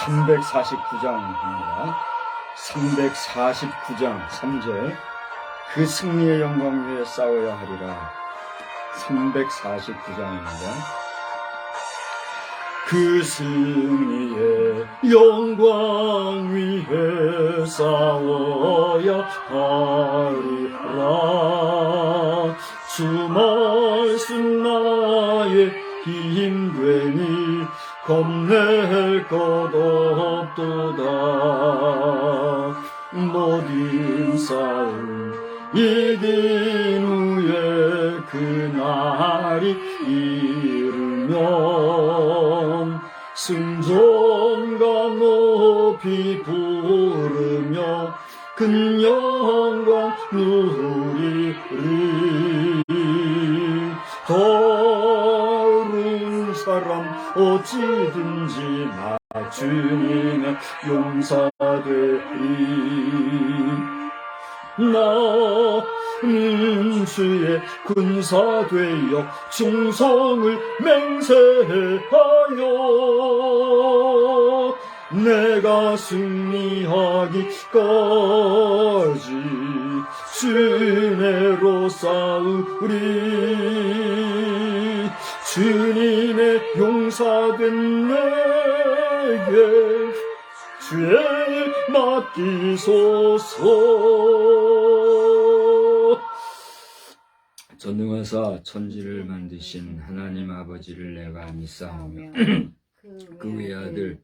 (349장입니다) 349장 3절 그 승리의 영광 위에 싸워야 하리라. 349장입니다. 그 승리의 영광 위에 싸워야 하리라. 주 말씀 나의 힘 되니 겁낼 것 없도다. 모든 싸움 이긴 후에 그날이 이르면 승전가 높이 부르며 큰 영광 누리리. 다른 사람 어찌든지 나 주님의 용사되리. 나는 주의 군사 되어 충성을 맹세하여 내가 승리하기까지 주님으로 싸우리. 주님의 용사된 내게 주의 일 맡기소서. 전능하사 천지를 만드신 하나님 아버지를 내가 믿사오며 그 외아들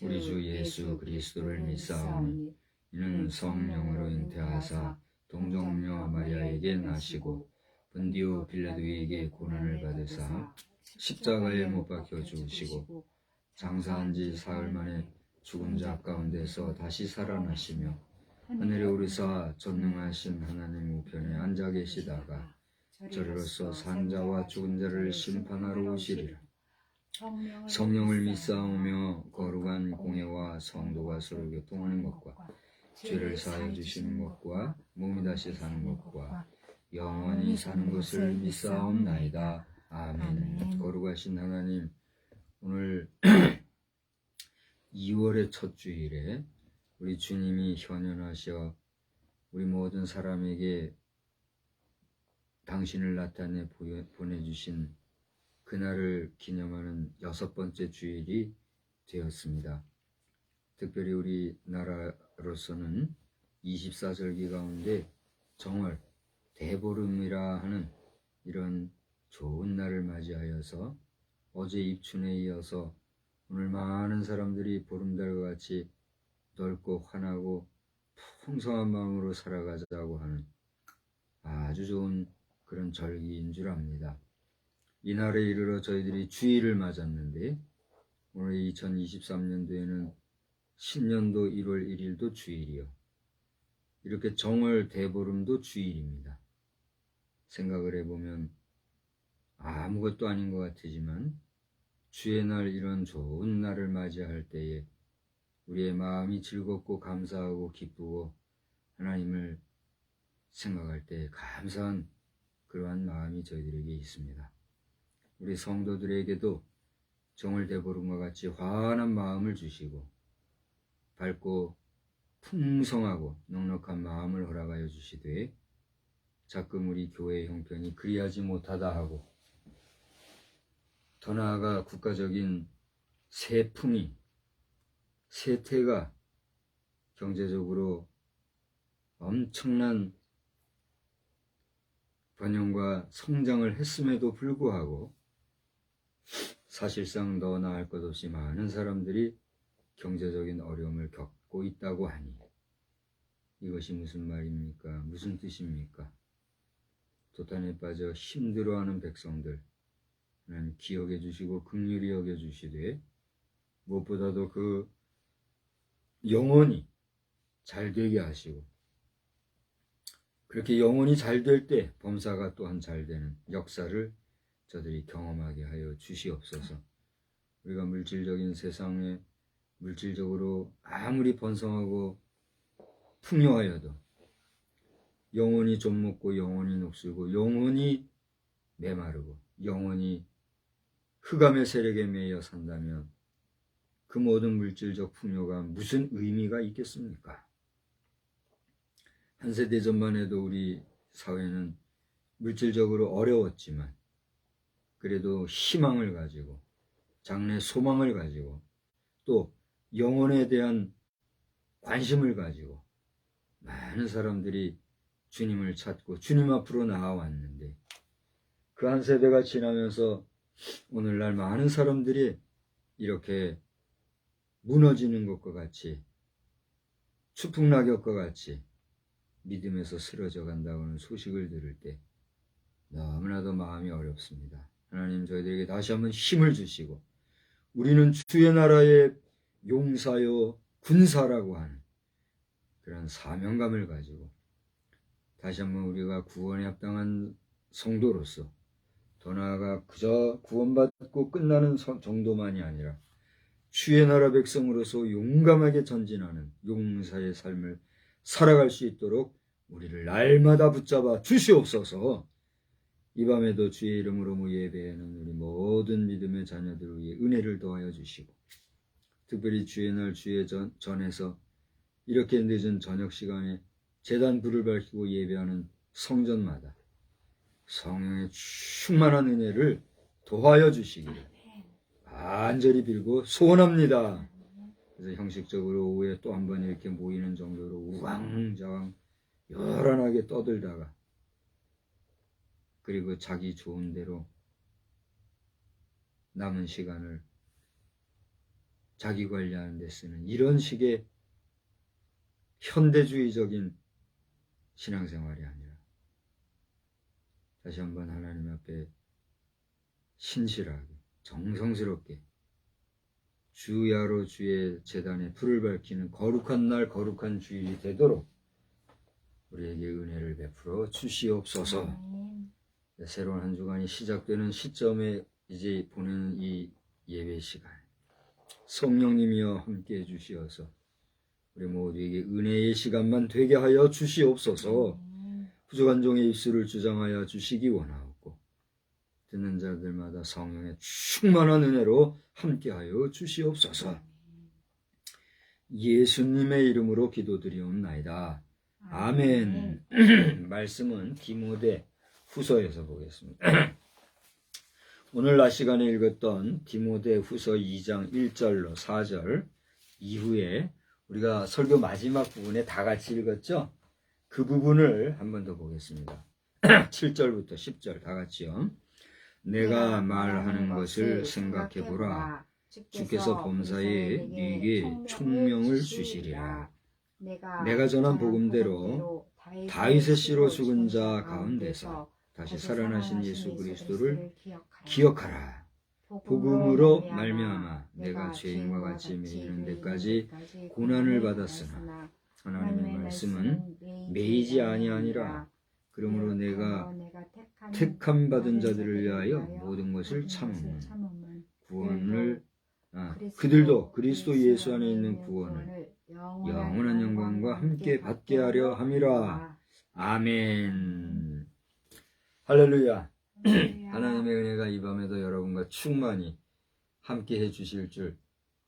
우리 주 예수 그리스도를 믿사오니 이는 성령으로 잉태하사 동정녀 마리아에게 나시고 본디오 빌라도에게 고난을 받으사 십자가에 못 박혀 죽으시고 장사한 지 사흘 만에 죽은 자 가운데서 다시 살아나시며 하늘에 오르사 전능하신 하나님 우편에 앉아 계시다가 저리로서 산 자와 죽은 자를 심판하러 오시리라. 성령을 믿사오며 거룩한 공예와 성도가 서로 교통하는 것과 죄를 사하여 주시는 것과 몸이 다시 사는 것과 영원히 사는 것을 믿사옵나이다. 아멘. 거룩하신 하나님, 오늘 2월의 첫 주일에 우리 주님이 현현하셔 우리 모든 사람에게 당신을 나타내 보내주신 그날을 기념하는 6번째 주일이 되었습니다. 특별히 우리나라로서는 24절기 가운데 정월 대보름이라 하는 이런 좋은 날을 맞이하여서 어제 입춘에 이어서 오늘 많은 사람들이 보름달과 같이 넓고 환하고 풍성한 마음으로 살아가자고 하는 아주 좋은 그런 절기인 줄 압니다. 이날에 이르러 저희들이 주일을 맞았는데 오늘 2023년도에는 신년도 1월 1일도 주일이요. 이렇게 정월 대보름도 주일입니다. 생각을 해보면 아무것도 아닌 것 같지만 주의 날 이런 좋은 날을 맞이할 때에 우리의 마음이 즐겁고 감사하고 기쁘고 하나님을 생각할 때 감사한 그러한 마음이 저희들에게 있습니다. 우리 성도들에게도 정월 대보름과 같이 환한 마음을 주시고 밝고 풍성하고 넉넉한 마음을 허락하여 주시되 자끔 우리 교회의 형편이 그리하지 못하다 하고 더 나아가 국가적인 세태가 경제적으로 엄청난 번영과 성장을 했음에도 불구하고 사실상 더 나을 것 없이 많은 사람들이 경제적인 어려움을 겪고 있다고 하니 이것이 무슨 말입니까? 무슨 뜻입니까? 도탄에 빠져 힘들어하는 백성들, 하나님 기억해 주시고 긍휼히 여겨 주시되 무엇보다도 그 영혼이 잘 되게 하시고 그렇게 영혼이 잘 될 때 범사가 또한 잘 되는 역사를 저들이 경험하게 하여 주시옵소서. 우리가 물질적인 세상에 물질적으로 아무리 번성하고 풍요하여도 영혼이 좀 먹고 영혼이 녹슬고 영혼이 메마르고 영혼이 흑암의 세력에 매여 산다면 그 모든 물질적 풍요가 무슨 의미가 있겠습니까? 한 세대 전만 해도 우리 사회는 물질적으로 어려웠지만 그래도 희망을 가지고 장래 소망을 가지고 또 영혼에 대한 관심을 가지고 많은 사람들이 주님을 찾고 주님 앞으로 나아왔는데 그 한 세대가 지나면서 오늘날 많은 사람들이 이렇게 무너지는 것과 같이 추풍낙엽과 같이 믿음에서 쓰러져 간다고 하는 소식을 들을 때 너무나도 마음이 어렵습니다. 하나님 저희들에게 다시 한번 힘을 주시고 우리는 주의 나라의 용사요 군사라고 하는 그런 사명감을 가지고 다시 한번 우리가 구원에 합당한 성도로서 더 나아가 그저 구원받고 끝나는 정도만이 아니라 주의 나라 백성으로서 용감하게 전진하는 용사의 삶을 살아갈 수 있도록 우리를 날마다 붙잡아 주시옵소서. 이 밤에도 주의 이름으로 예배하는 우리 모든 믿음의 자녀들 위해 은혜를 더하여 주시고 특별히 주의 날 주의 전에서 이렇게 늦은 저녁 시간에 제단 불을 밝히고 예배하는 성전마다 성령의 충만한 은혜를 더하여 주시기를 간절히 빌고 소원합니다. 그래서 형식적으로 오후에 또 한 번 이렇게 모이는 정도로 우왕좌왕 요란하게 떠들다가 그리고 자기 좋은 대로 남은 시간을 자기 관리하는 데 쓰는 이런 식의 현대주의적인 신앙생활이 아니라 다시 한번 하나님 앞에 신실하게 정성스럽게 주야로 주의 제단에 불을 밝히는 거룩한 날 거룩한 주일이 되도록 우리에게 은혜를 베풀어 주시옵소서. 새로운 한 주간이 시작되는 시점에 이제 보내는 이 예배 시간 성령님이여 함께해 주시어서 우리 모두에게 은혜의 시간만 되게 하여 주시옵소서. 부족한 종의 입술을 주장하여 주시기 원하옵고 듣는 자들마다 성령의 충만한 은혜로 함께하여 주시옵소서. 예수님의 이름으로 기도드리옵나이다. 아멘. 말씀은 디모데 후서에서 보겠습니다. 오늘 낮 시간에 읽었던 디모데 후서 2장 1절로 4절 이후에 우리가 설교 마지막 부분에 다 같이 읽었죠? 그 부분을 한 번 더 보겠습니다. 7절부터 10절 다 같이요. 내가 말하는 것을 생각해보라. 주께서 범사에 네게 총명을 주시리라. 내가 전한 복음대로 다윗의 씨로 죽은 자 가운데서 다시 살아나신 예수 그리스도를 기억하라. 복음으로 말미암아 내가 죄인과 같이 매이는 데까지 고난을 받았으나 하나님의 말씀은 매이지 아니하니라. 그러므로 내가 택함 받은 자들을 위하여 모든 것을 참음은 구원을 그들도 그리스도 예수 안에 있는 구원을 영원한 영광과 함께 받게 하려 함이라. 아멘. 할렐루야. 하나님의 은혜가 이 밤에도 여러분과 충만히 함께 해주실 줄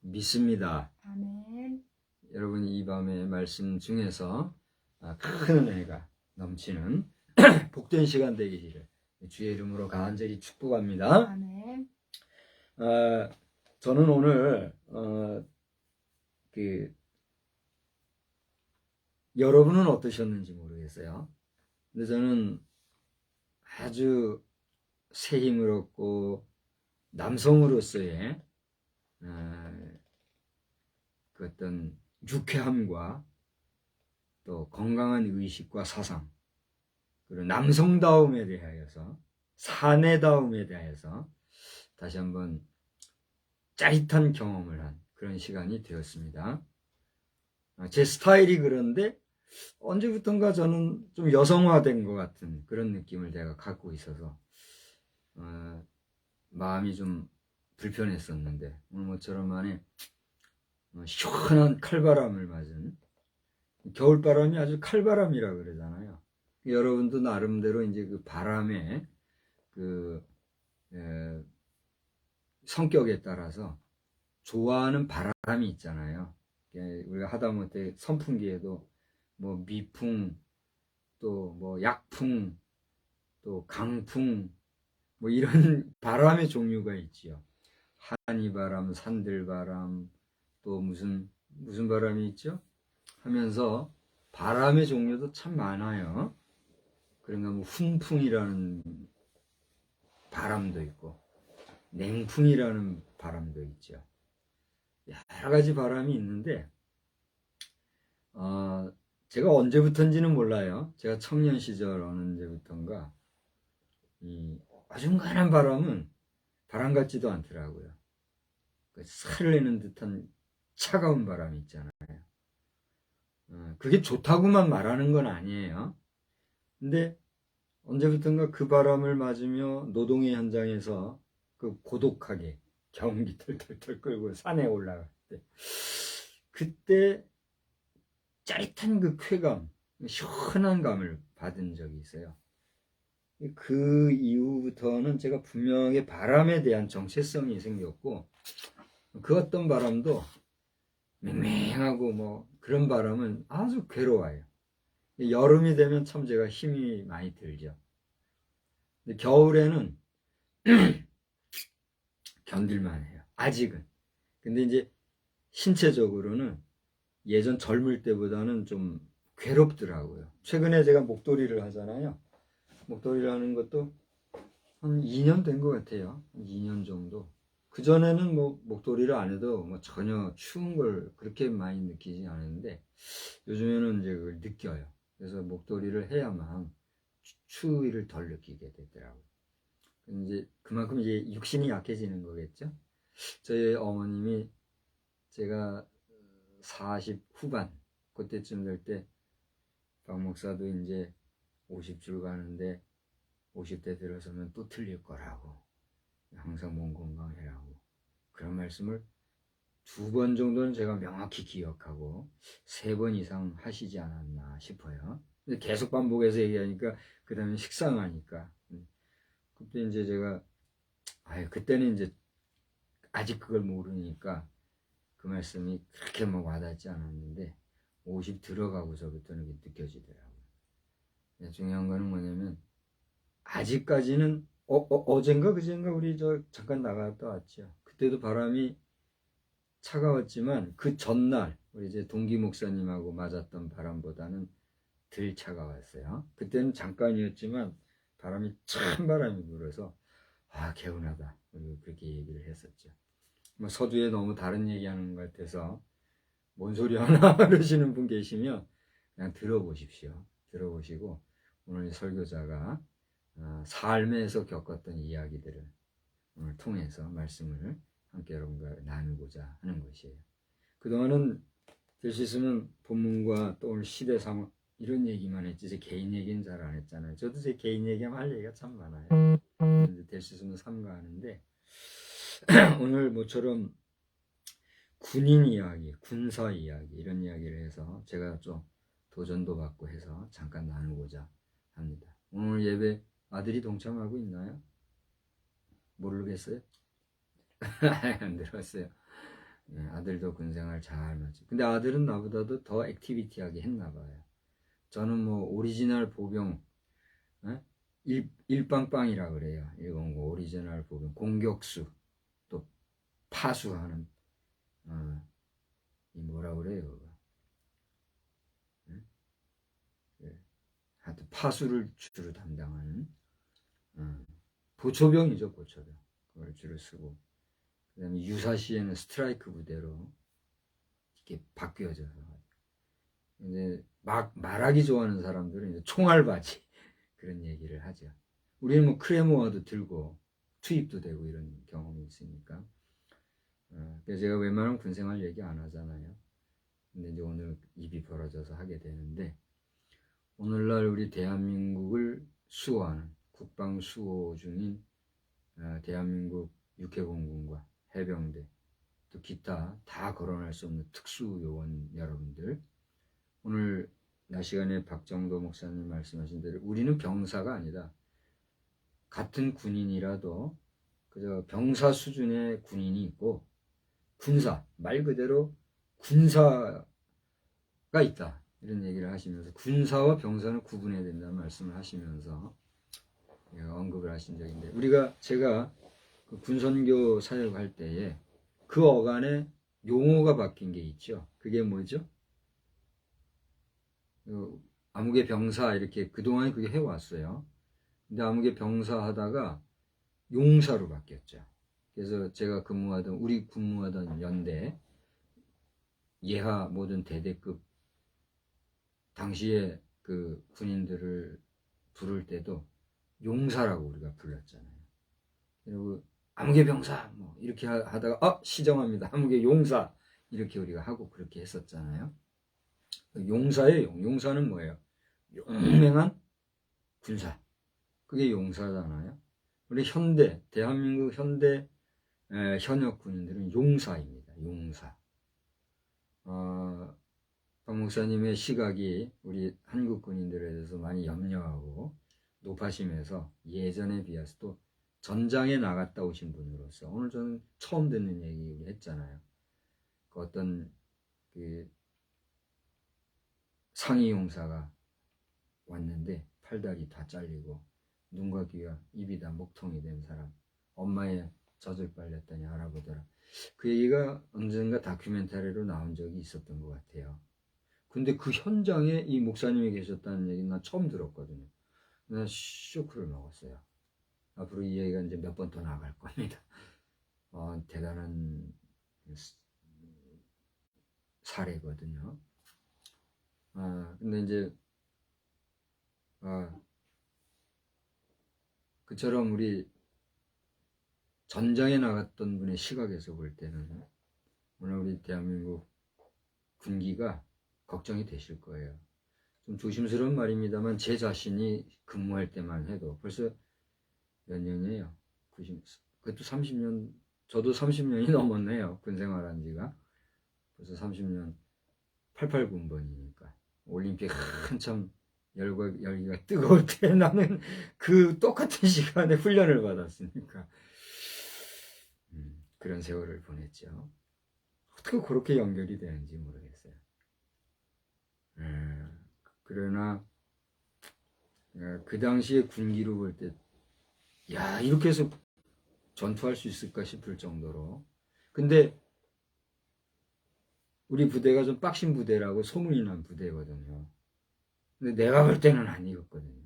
믿습니다. 아멘. 여러분이 이 밤의 말씀 중에서 큰 은혜가 넘치는 복된 시간 되기를 주의 이름으로 간절히 축복합니다. 아멘. 저는 오늘 여러분은 어떠셨는지 모르겠어요. 근데 저는 아주 새 힘을 얻고 남성으로서의 그 어떤 유쾌함과 또 건강한 의식과 사상 그리고 남성다움에 대하여서 사내다움에 대하여서 다시 한번 짜릿한 경험을 한 그런 시간이 되었습니다. 제 스타일이 그런데 언제부턴가 저는 좀 여성화된 것 같은 그런 느낌을 내가 갖고 있어서 마음이 좀 불편했었는데 오늘 모처럼 만에 시원한 칼바람을 맞은, 겨울바람이 아주 칼바람이라 그러잖아요. 여러분도 나름대로 이제 그 바람의 그 성격에 따라서 좋아하는 바람이 있잖아요. 우리가 하다못해 선풍기에도 뭐 미풍, 또 뭐 약풍, 또 강풍, 뭐 이런 바람의 종류가 있지요. 한이바람, 산들바람, 또 무슨 바람이 있죠? 하면서 바람의 종류도 참 많아요. 그러니까 뭐 훈풍이라는 바람도 있고 냉풍이라는 바람도 있죠. 여러 가지 바람이 있는데 제가 언제부턴지는 몰라요. 제가 청년 시절 언제부턴가 이 어중간한 바람은 바람 같지도 않더라고요. 살을 내는 듯한 차가운 바람이 있잖아요. 그게 좋다고만 말하는 건 아니에요. 근데 언제부턴가 그 바람을 맞으며 노동의 현장에서 그 고독하게 경운기 털털털 끌고 산에 올라갈 때, 그때 짜릿한 그 쾌감, 시원한 감을 받은 적이 있어요. 그 이후부터는 제가 분명히 바람에 대한 정체성이 생겼고, 그 어떤 바람도 맹맹하고 뭐 그런 바람은 아주 괴로워요. 여름이 되면 참 제가 힘이 많이 들죠. 근데 겨울에는 견딜만 해요. 아직은. 근데 이제 신체적으로는 예전 젊을 때보다는 좀 괴롭더라고요. 최근에 제가 목도리를 하잖아요. 목도리를 하는 것도 한 2년 된 것 같아요. 2년 정도. 그전에는 뭐 목도리를 안 해도 뭐 전혀 추운 걸 그렇게 많이 느끼지 않았는데 요즘에는 이제 그걸 느껴요. 그래서 목도리를 해야만 추위를 덜 느끼게 되더라고요. 이제 그만큼 이제 육신이 약해지는 거겠죠. 저희 어머님이 제가 40 후반 그때쯤 될 때 박 목사도 이제 50줄 가는데 50대 들어서면 또 틀릴 거라고, 항상 몸 건강해라고 그런 말씀을 2번 정도는 제가 명확히 기억하고 3번 이상 하시지 않았나 싶어요. 근데 계속 반복해서 얘기하니까 그 다음에 식상하니까 그때 이제 제가 그때는 이제 아직 그걸 모르니까 그 말씀이 그렇게 뭐 와닿지 않았는데 50 들어가고서부터는 느껴지더라고요. 중요한 거는 뭐냐면 아직까지는 어젠가 그젠가 우리 잠깐 나갔다 왔죠. 그때도 바람이 차가웠지만 그 전날 우리 이제 동기 목사님하고 맞았던 바람보다는 덜 차가웠어요. 그때는 잠깐이었지만 바람이 참 바람이 불어서 개운하다, 우리 그렇게 얘기를 했었죠. 뭐 서두에 너무 다른 얘기하는 것 같아서 뭔 소리 하나 그러시는 분 계시면 그냥 들어보십시오. 들어보시고 오늘 설교자가 삶에서 겪었던 이야기들을 오늘 통해서 말씀을 함께 여러분과 나누고자 하는 것이에요. 그동안은 될 수 있으면 본문과 또 오늘 시대 상황 이런 얘기만 했지 제 개인 얘기는 잘 안 했잖아요. 저도 제 개인 얘기하면 할 얘기가 참 많아요. 될 수 있으면 삼가하는데 오늘 모처럼 군인 이야기, 군사 이야기 이런 이야기를 해서 제가 좀 도전도 받고 해서 잠깐 나누고자 합니다. 오늘 예배 아들이 동참하고 있나요? 모르겠어요? 안 들었어요. 네, 아들도 군생활 잘 맞죠. 근데 아들은 나보다도 더 액티비티하게 했나 봐요. 저는 뭐 오리지널 보병 일빵빵이라 그래요. 109 오리지널 보병 공격수 또 파수하는 이 뭐라 그래요? 하여튼 파수를 주로 담당하는 보초병이죠. 보초병 그걸 주로 쓰고, 그 다음에 유사시에는 스트라이크 부대로 이렇게 바뀌어져서 이제 막 말하기 좋아하는 사람들은 이제 총알바지 그런 얘기를 하죠. 우리는 뭐 크레모아도 들고 투입도 되고 이런 경험이 있으니까. 그래서 제가 웬만하면 군생활 얘기 안 하잖아요. 근데 이제 오늘 입이 벌어져서 하게 되는데, 오늘날 우리 대한민국을 수호하는 국방 수호 중인 대한민국 육해공군과 해병대, 또 기타 다 거론할 수 없는 특수요원 여러분들, 오늘 낮 시간에 박정도 목사님 말씀하신 대로 우리는 병사가 아니다. 같은 군인이라도 그저 병사 수준의 군인이 있고 군사, 말 그대로 군사가 있다, 이런 얘기를 하시면서 군사와 병사는 구분해야 된다는 말씀을 하시면서 언급을 하신 적인데, 제가 그 군선교 사역할 때에 그 어간에 용어가 바뀐 게 있죠. 그게 뭐죠? 아무개 병사, 이렇게 그동안 그게 해왔어요. 근데 아무개 병사 하다가 용사로 바뀌었죠. 그래서 제가 우리 근무하던 연대 예하 모든 대대급 당시에 그 군인들을 부를 때도 용사라고 우리가 불렀잖아요. 그리고 아무개 병사 뭐 이렇게 하다가 시정합니다. 아무개 용사 이렇게 우리가 하고 그렇게 했었잖아요. 용사예요. 용사는 뭐예요? 용맹한 군사. 그게 용사잖아요. 우리 대한민국 현대 현역 군인들은 용사입니다. 용사. 박 목사님의 시각이 우리 한국 군인들에 대해서 많이 염려하고 높아심에서 예전에 비해서 또 전장에 나갔다 오신 분으로서 오늘 저는 처음 듣는 얘기 했잖아요. 그 어떤 그 상위 용사가 왔는데 팔다리 다 잘리고 눈과 귀와 입이 다 목통이 된 사람, 엄마의 젖을 빨렸더니 알아보더라. 그 얘기가 언젠가 다큐멘터리로 나온 적이 있었던 것 같아요. 근데 그 현장에 이 목사님이 계셨다는 얘기는 난 처음 들었거든요. 난 쇼크를 먹었어요. 앞으로 이 얘기가 이제 몇 번 더 나갈 겁니다. 대단한 사례거든요. 근데 이제 그처럼 우리 전장에 나갔던 분의 시각에서 볼 때는 오늘 우리 대한민국 군기가 걱정이 되실 거예요. 좀 조심스러운 말입니다만 제 자신이 근무할 때만 해도 벌써 몇 년이에요? 그것도 30년, 저도 30년이 넘었네요. 군생활한 지가. 벌써 30년, 88군번이니까. 올림픽 한참 열기가 뜨거울 때 나는 그 똑같은 시간에 훈련을 받았으니까. 그런 세월을 보냈죠. 어떻게 그렇게 연결이 되는지 모르겠어요. 그러나 그 당시에 군기로 볼 때 이렇게 해서 전투할 수 있을까 싶을 정도로. 근데 우리 부대가 좀 빡신 부대라고 소문이 난 부대거든요. 근데 내가 볼 때는 아니었거든요.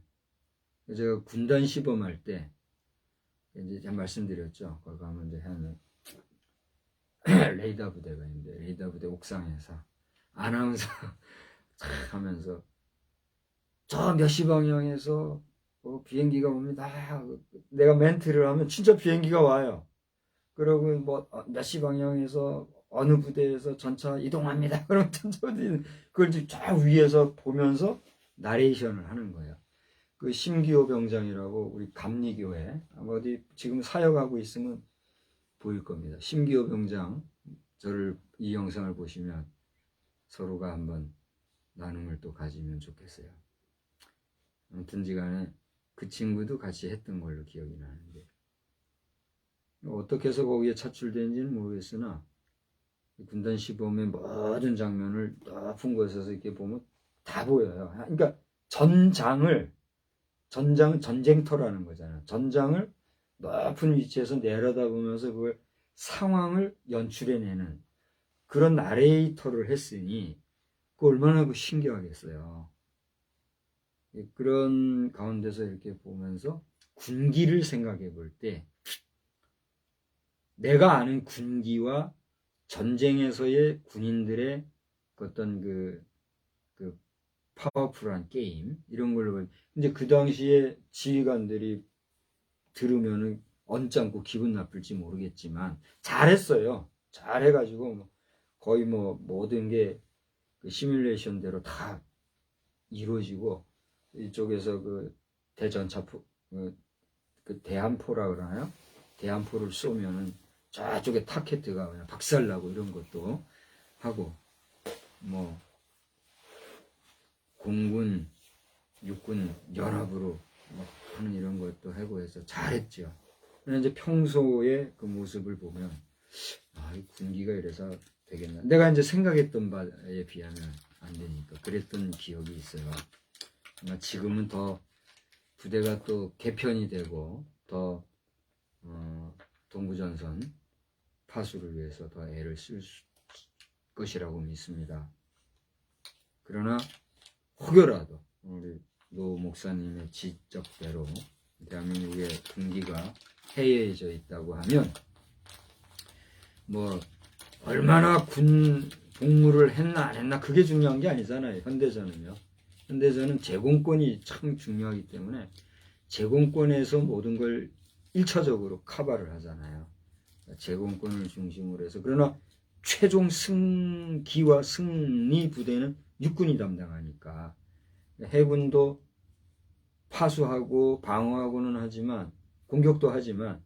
제가 군단 시범할 때 이제 제가 말씀드렸죠. 거기 가면 이제 하는 레이더 부대가 있는데 레이더 부대 옥상에서 아나운서 하면서 저 몇 시 방향에서 비행기가 옵니다. 내가 멘트를 하면 진짜 비행기가 와요. 그러고 몇 시 방향에서 어느 부대에서 전차 이동합니다. 그럼 그걸 저 위에서 보면서 나레이션을 하는 거예요. 그 심기호 병장이라고 우리 감리교회 어디 지금 사역하고 있으면 보일 겁니다. 심기호 병장, 이 영상을 보시면 서로가 한번 나눔을 또 가지면 좋겠어요. 아무튼지 간에 그 친구도 같이 했던 걸로 기억이 나는데 어떻게 해서 거기에 차출된지는 모르겠으나 군단 시범의 모든 장면을 높은 곳에서 이렇게 보면 다 보여요. 그러니까 전쟁터라는 거잖아요. 전장을 높은 위치에서 내려다보면서 그걸 상황을 연출해내는 그런 나레이터를 했으니 얼마나 신기하겠어요. 그런 가운데서 이렇게 보면서 군기를 생각해 볼 때 내가 아는 군기와 전쟁에서의 군인들의 어떤 그 파워풀한 게임 이런 걸로 이제 그 당시에 지휘관들이 들으면은 언짢고 기분 나쁠지 모르겠지만 잘했어요. 잘해가지고 거의 모든 게 그 시뮬레이션대로 다 이루어지고 이쪽에서 그 대전차포 그 대함포라 그러나요? 대함포를 쏘면은 저쪽에 타켓트가 그냥 박살나고 이런 것도 하고 공군 육군 연합으로 하는 이런 것도 하고 해서 잘했죠. 그런데 이제 평소에 그 모습을 보면 이 군기가 이래서 되겠나. 내가 이제 생각했던 바에 비하면 안 되니까 그랬던 기억이 있어요. 지금은 더 부대가 또 개편이 되고 더 동부전선 파수를 위해서 더 애를 쓸 것이라고 믿습니다. 그러나 혹여라도 우리 노 목사님의 지적대로 대한민국의 군기가 해이해져 있다고 하면 얼마나 군 복무를 했나 안 했나 그게 중요한 게 아니잖아요. 현대전은요. 현대전은 제공권이 참 중요하기 때문에 제공권에서 모든 걸 1차적으로 커버를 하잖아요. 제공권을 중심으로 해서. 그러나 최종 승기와 승리 부대는 육군이 담당하니까 해군도 파수하고 방어하고는 하지만 공격도 하지만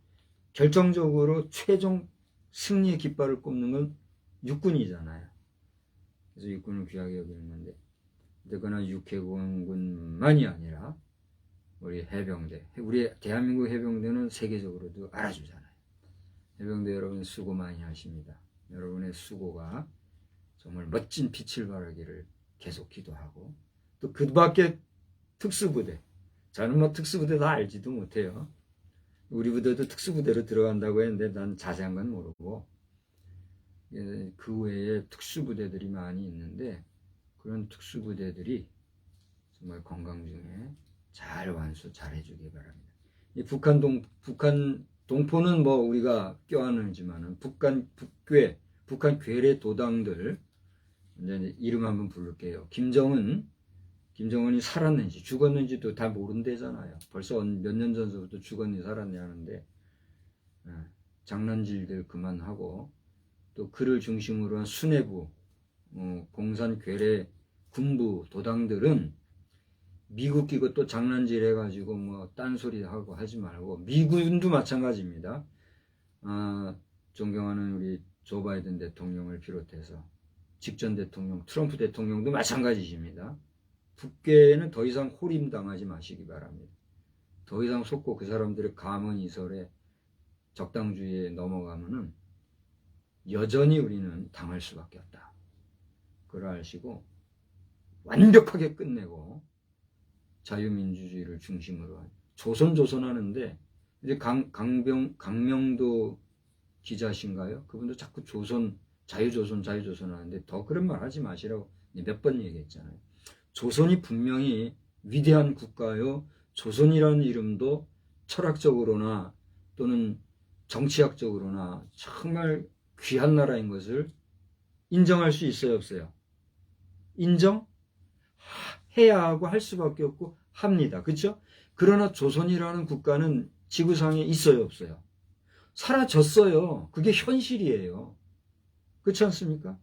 결정적으로 최종 승리의 깃발을 꼽는 건 육군이잖아요. 그래서 육군을 귀하게 여기는데 어쨌거나 육해공군만이 아니라 우리 해병대, 우리 대한민국 해병대는 세계적으로도 알아주잖아요. 해병대 여러분 수고 많이 하십니다. 여러분의 수고가 정말 멋진 빛을 발하기를 계속 기도하고 또 그 밖에 특수부대, 저는 특수부대 다 알지도 못해요. 우리 부대도 특수부대로 들어간다고 했는데 난 자세한 건 모르고 그 외에 특수부대들이 많이 있는데 그런 특수부대들이 정말 건강 중에 잘 완수 잘 해주기 바랍니다. 이 북한 동포는 우리가 껴안지만은 북한 괴뢰 도당들 이제 이름 한번 부를게요. 김정은이 살았는지 죽었는지도 다 모른대잖아요. 벌써 몇 년 전서부터 죽었니 살았니 하는데 장난질들 그만하고 또 그를 중심으로 한 수뇌부 공산 괴뢰 군부 도당들은 미국 끼고 또 장난질 해가지고 딴소리 하고 하지 말고 미군도 마찬가지입니다. 존경하는 우리 조 바이든 대통령을 비롯해서 직전 대통령 트럼프 대통령도 마찬가지입니다. 북괴에는 더 이상 호림당하지 마시기 바랍니다. 더 이상 속고 그 사람들의 가문이설에 적당주의에 넘어가면은 여전히 우리는 당할 수밖에 없다. 그걸 아시고 완벽하게 끝내고 자유민주주의를 중심으로 한 조선 하는데 이제 강명도 기자신가요? 그분도 자꾸 자유조선 하는데 더 그런 말 하지 마시라고 몇 번 얘기했잖아요. 조선이 분명히 위대한 국가요. 조선이라는 이름도 철학적으로나 또는 정치학적으로나 정말 귀한 나라인 것을 인정할 수 있어요, 없어요? 인정해야 하고 할 수밖에 없고 합니다. 그렇죠? 그러나 조선이라는 국가는 지구상에 있어요, 없어요? 사라졌어요. 그게 현실이에요. 그렇지 않습니까?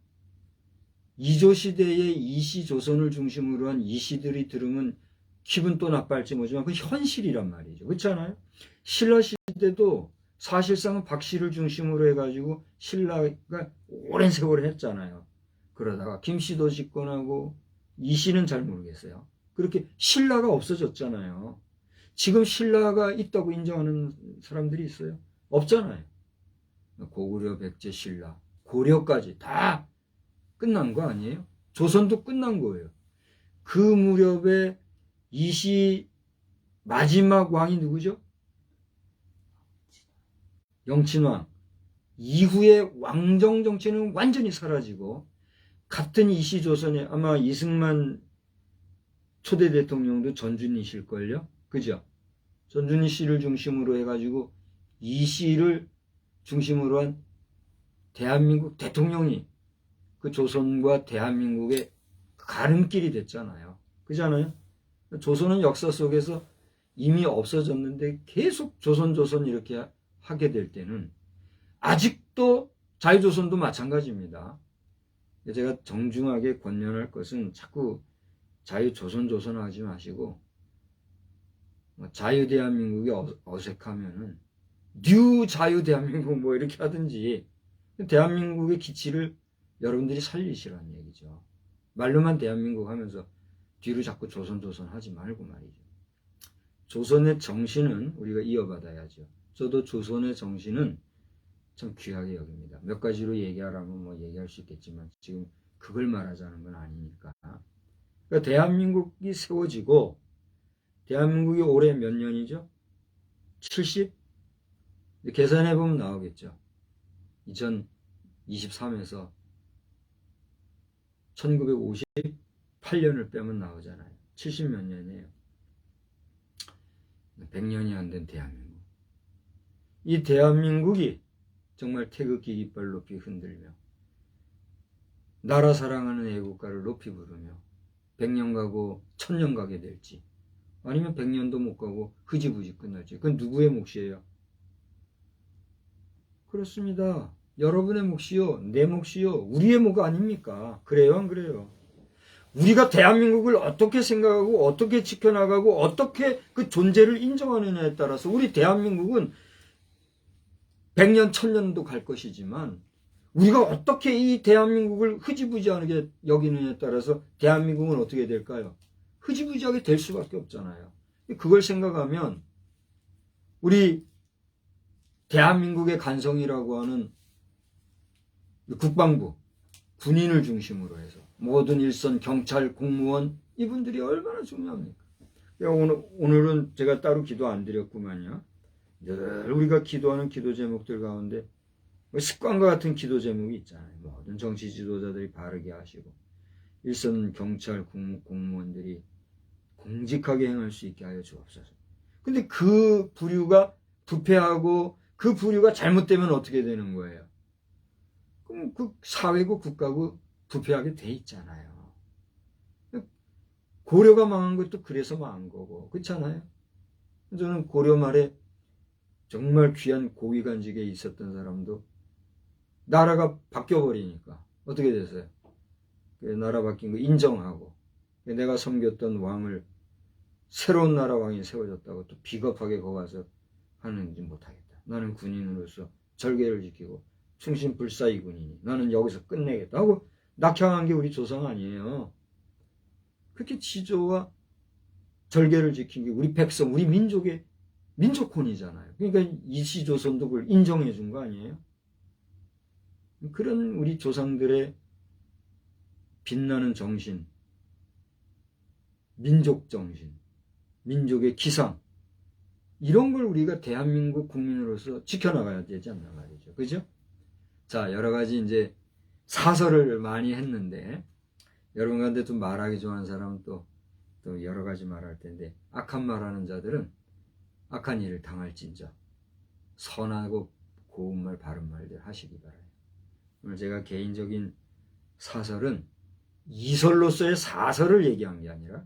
이조 시대의 이시 조선을 중심으로 한 이시들이 들으면 기분 또 나빠할지 모르지만 그 현실이란 말이죠. 그렇지 않아요? 신라 시대도 사실상은 박씨를 중심으로 해가지고 신라가 오랜 세월을 했잖아요. 그러다가 김씨도 집권하고 이씨는 잘 모르겠어요. 그렇게 신라가 없어졌잖아요. 지금 신라가 있다고 인정하는 사람들이 있어요? 없잖아요. 고구려, 백제, 신라, 고려까지 다 끝난 거 아니에요? 조선도 끝난 거예요. 그 무렵에 이시 마지막 왕이 누구죠? 영친왕. 이후에 왕정 정치는 완전히 사라지고 같은 이시 조선에 아마 이승만 초대 대통령도 전준이실걸요? 그죠? 전준이 씨를 중심으로 해가지고 이시를 중심으로 한 대한민국 대통령이 그 조선과 대한민국의 가름길이 됐잖아요. 그잖아요? 조선은 역사 속에서 이미 없어졌는데 계속 조선 이렇게 하게 될 때는 아직도 자유조선도 마찬가지입니다. 제가 정중하게 권면할 것은 자꾸 자유조선 하지 마시고 자유대한민국이 어색하면은 뉴 자유대한민국 뭐 이렇게 하든지 대한민국의 기치를 여러분들이 살리시라는 얘기죠. 말로만 대한민국 하면서 뒤로 자꾸 조선 하지 말고 말이죠. 조선의 정신은 우리가 이어받아야죠. 저도 조선의 정신은 참 귀하게 여깁니다. 몇 가지로 얘기하라면 뭐 얘기할 수 있겠지만 지금 그걸 말하자는 건 아니니까. 그러니까 대한민국이 세워지고 대한민국이 올해 몇 년이죠? 70? 계산해보면 나오겠죠. 2023에서 1958년을 빼면 나오잖아요. 70 몇 년이에요. 100년이 안 된 대한민국. 이 대한민국이 정말 태극기 깃발 높이 흔들며 나라 사랑하는 애국가를 높이 부르며 100년 가고 1000년 가게 될지 아니면 100년도 못 가고 흐지부지 끝날지 그건 누구의 몫이에요? 그렇습니다. 여러분의 몫이요, 내 몫이요, 우리의 몫 아닙니까? 그래요, 안 그래요? 우리가 대한민국을 어떻게 생각하고 어떻게 지켜나가고 어떻게 그 존재를 인정하느냐에 따라서 우리 대한민국은 100년, 1000년도 갈 것이지만 우리가 어떻게 이 대한민국을 흐지부지하게 여기느냐에 따라서 대한민국은 어떻게 될까요? 흐지부지하게 될 수밖에 없잖아요. 그걸 생각하면 우리 대한민국의 간성이라고 하는 국방부, 군인을 중심으로 해서 모든 일선, 경찰, 공무원 이분들이 얼마나 중요합니까? 오늘은 제가 따로 기도 안 드렸구만요. 늘 우리가 기도하는 기도 제목들 가운데 습관과 같은 기도 제목이 있잖아요. 모든 정치 지도자들이 바르게 하시고 일선 경찰, 공무원들이 공직하게 행할 수 있게 하여 주옵소서. 근데 그 부류가 부패하고 그 부류가 잘못되면 어떻게 되는 거예요? 그럼 그 사회고 국가고 부패하게 돼 있잖아요. 고려가 망한 것도 그래서 망한 거고 그렇잖아요. 저는 고려 말에 정말 귀한 고위간직에 있었던 사람도 나라가 바뀌어버리니까 어떻게 됐어요? 나라 바뀐 거 인정하고 내가 섬겼던 왕을 새로운 나라 왕이 세워졌다고 또 비겁하게 거기 가서 하는지 못하겠다. 나는 군인으로서 절개를 지키고 충신불사 군인이 나는 여기서 끝내겠다 하고 낙향한 게 우리 조상 아니에요. 그렇게 지조와 절개를 지킨 게 우리 백성, 우리 민족의 민족혼이잖아요. 그러니까 이시조선도 그걸 인정해 준 거 아니에요? 그런 우리 조상들의 빛나는 정신, 민족 정신, 민족의 기상 이런 걸 우리가 대한민국 국민으로서 지켜나가야 되지 않나 말이죠. 그죠? 자, 여러 가지 이제 사설을 많이 했는데 여러분 가운데 좀 말하기 좋아하는 사람은 또 여러 가지 말할 텐데 악한 말하는 자들은 악한 일을 당할진저 선하고 고운 말 바른 말들 하시기 바라요. 오늘 제가 개인적인 사설은 이설로서의 사설을 얘기한 게 아니라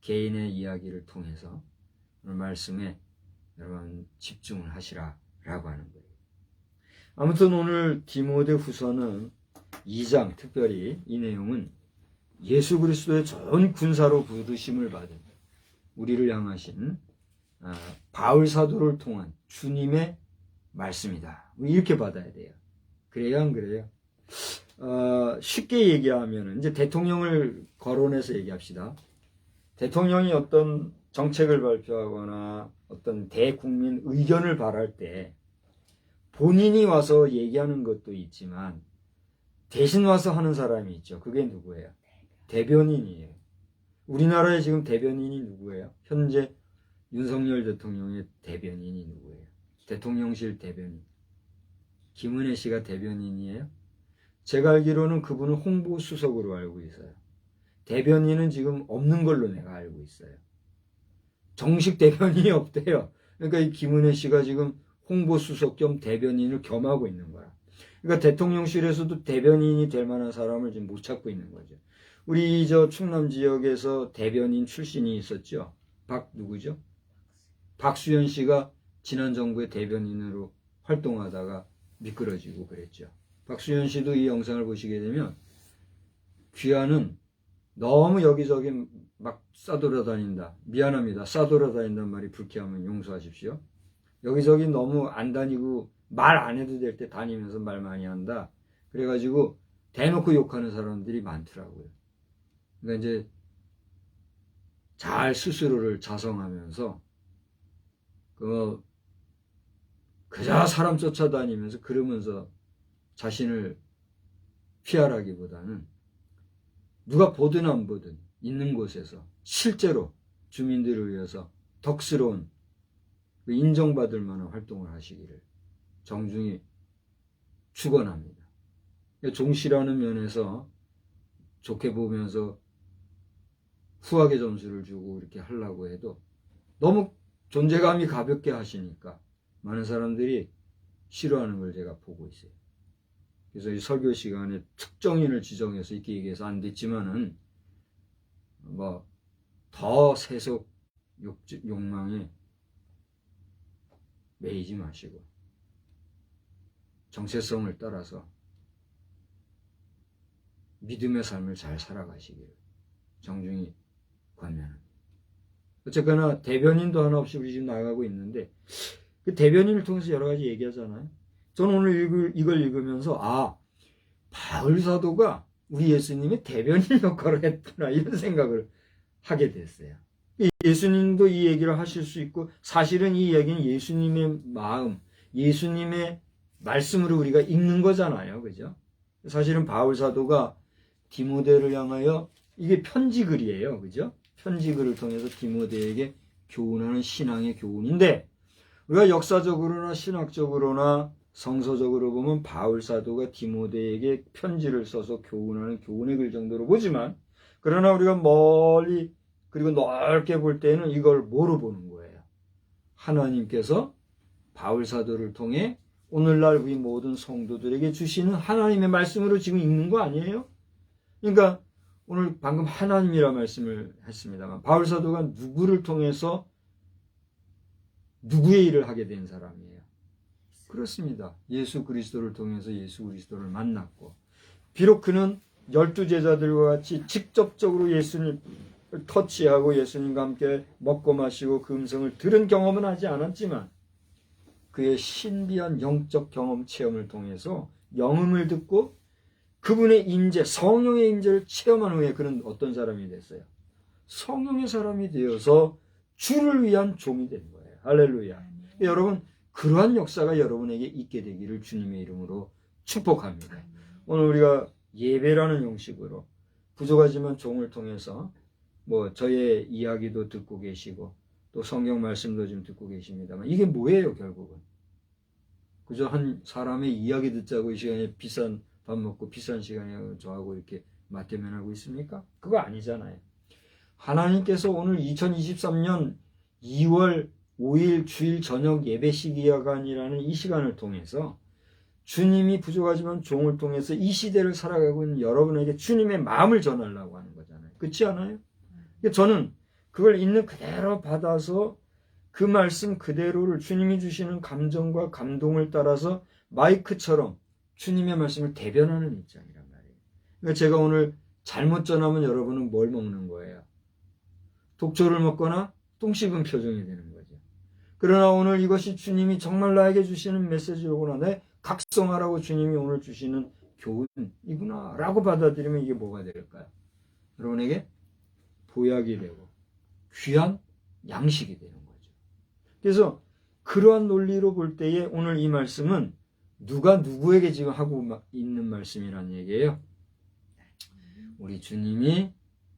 개인의 이야기를 통해서 오늘 말씀에 여러분 집중을 하시라라고 하는 거예요. 아무튼 오늘 디모데후서는 2장 특별히 이 내용은 예수 그리스도의 전 군사로 부르심을 받은 우리를 향하신 바울 사도를 통한 주님의 말씀이다. 이렇게 받아야 돼요. 그래요, 안 그래요? 쉽게 얘기하면 이제 대통령을 거론해서 얘기합시다. 대통령이 어떤 정책을 발표하거나 어떤 대국민 의견을 발할 때 본인이 와서 얘기하는 것도 있지만 대신 와서 하는 사람이 있죠. 그게 누구예요? 대변인이에요. 우리나라에 지금 대변인이 누구예요? 현재 윤석열 대통령의 대변인이 누구예요? 대통령실 대변인. 김은혜 씨가 대변인이에요? 제가 알기로는 그분은 홍보수석으로 알고 있어요. 대변인은 지금 없는 걸로 내가 알고 있어요. 정식 대변인이 없대요. 그러니까 이 김은혜 씨가 지금 홍보수석 겸 대변인을 겸하고 있는 거야. 그러니까 대통령실에서도 대변인이 될 만한 사람을 지금 못 찾고 있는 거죠. 우리 충남 지역에서 대변인 출신이 있었죠. 누구죠? 박수현 씨가 지난 정부의 대변인으로 활동하다가 미끄러지고 그랬죠. 박수현 씨도 이 영상을 보시게 되면 귀하는 너무 여기저기 막 싸돌아다닌다. 미안합니다. 싸돌아다닌다는 말이 불쾌하면 용서하십시오. 여기저기 너무 안 다니고 말 안 해도 될 때 다니면서 말 많이 한다. 그래가지고 대놓고 욕하는 사람들이 많더라고요. 그러니까 이제 잘 스스로를 자성하면서 그저 사람 쫓아다니면서 그러면서 자신을 피하라기보다는 누가 보든 안 보든 있는 곳에서 실제로 주민들을 위해서 덕스러운 인정받을 만한 활동을 하시기를 정중히 축원합니다. 종씨라는 면에서 좋게 보면서 후하게 점수를 주고 이렇게 하려고 해도 너무 존재감이 가볍게 하시니까 많은 사람들이 싫어하는 걸 제가 보고 있어요. 그래서 이 설교 시간에 특정인을 지정해서 이렇게 얘기해서 안 됐지만은 더 세속 욕망에 매이지 마시고 정체성을 따라서 믿음의 삶을 잘 살아가시기를 정중히 권면합니다. 어쨌거나 대변인도 하나 없이 우리 지금 나가고 있는데 그 대변인을 통해서 여러 가지 얘기하잖아요. 저는 오늘 이걸 읽으면서 바울 사도가 우리 예수님의 대변인 역할을 했구나 이런 생각을 하게 됐어요. 예수님도 이 얘기를 하실 수 있고 사실은 이 얘기는 예수님의 마음, 예수님의 말씀으로 우리가 읽는 거잖아요. 그죠? 사실은 바울 사도가 디모데를 향하여 이게 편지글이에요. 그죠? 편지글을 통해서 디모데에게 교훈하는 신앙의 교훈인데 우리가 역사적으로나 신학적으로나 성서적으로 보면 바울 사도가 디모데에게 편지를 써서 교훈하는 교훈의 글 정도로 보지만 그러나 우리가 멀리 그리고 넓게 볼 때는 이걸 뭐로 보는 거예요? 하나님께서 바울 사도를 통해 오늘날 우리 모든 성도들에게 주시는 하나님의 말씀으로 지금 읽는 거 아니에요? 그러니까 오늘 방금 하나님이라 말씀을 했습니다만 바울 사도가 누구를 통해서 누구의 일을 하게 된 사람이에요? 그렇습니다. 예수 그리스도를 통해서 예수 그리스도를 만났고 비록 그는 12제자들과 같이 직접적으로 예수님을 터치하고 예수님과 함께 먹고 마시고 그 음성을 들은 경험은 하지 않았지만 그의 신비한 영적 경험 체험을 통해서 영음을 듣고 그분의 임재, 성령의 임재를 체험한 후에 그는 어떤 사람이 됐어요? 성령의 사람이 되어서 주를 위한 종이 된 거예요. 할렐루야. 여러분 그러한 역사가 여러분에게 있게 되기를 주님의 이름으로 축복합니다. 오늘 우리가 예배라는 형식으로 부족하지만 종을 통해서 저의 이야기도 듣고 계시고 또 성경 말씀도 좀 듣고 계십니다만 이게 뭐예요 결국은? 그저 한 사람의 이야기 듣자고 이 시간에 비싼 밥 먹고 비싼 시간에 저하고 이렇게 맞대면하고 있습니까? 그거 아니잖아요. 하나님께서 오늘 2023년 2월 5일 주일 저녁 예배 시기야간이라는 이 시간을 통해서 주님이 부족하지만 종을 통해서 이 시대를 살아가고 있는 여러분에게 주님의 마음을 전하려고 하는 거잖아요. 그렇지 않아요? 저는 그걸 있는 그대로 받아서 그 말씀 그대로를 주님이 주시는 감정과 감동을 따라서 마이크처럼 주님의 말씀을 대변하는 입장이란 말이에요. 그러니까 제가 오늘 잘못 전하면 여러분은 뭘 먹는 거예요? 독초를 먹거나 똥 씹은 표정이 되는 거죠. 그러나 오늘 이것이 주님이 정말 나에게 주시는 메시지로구나. 내 각성하라고 주님이 오늘 주시는 교훈이구나 라고 받아들이면 이게 뭐가 될까요? 여러분에게 보약이 되고 귀한 양식이 되는 거죠. 그래서 그러한 논리로 볼 때에 오늘 이 말씀은 누가 누구에게 지금 하고 있는 말씀이란 얘기예요. 우리 주님이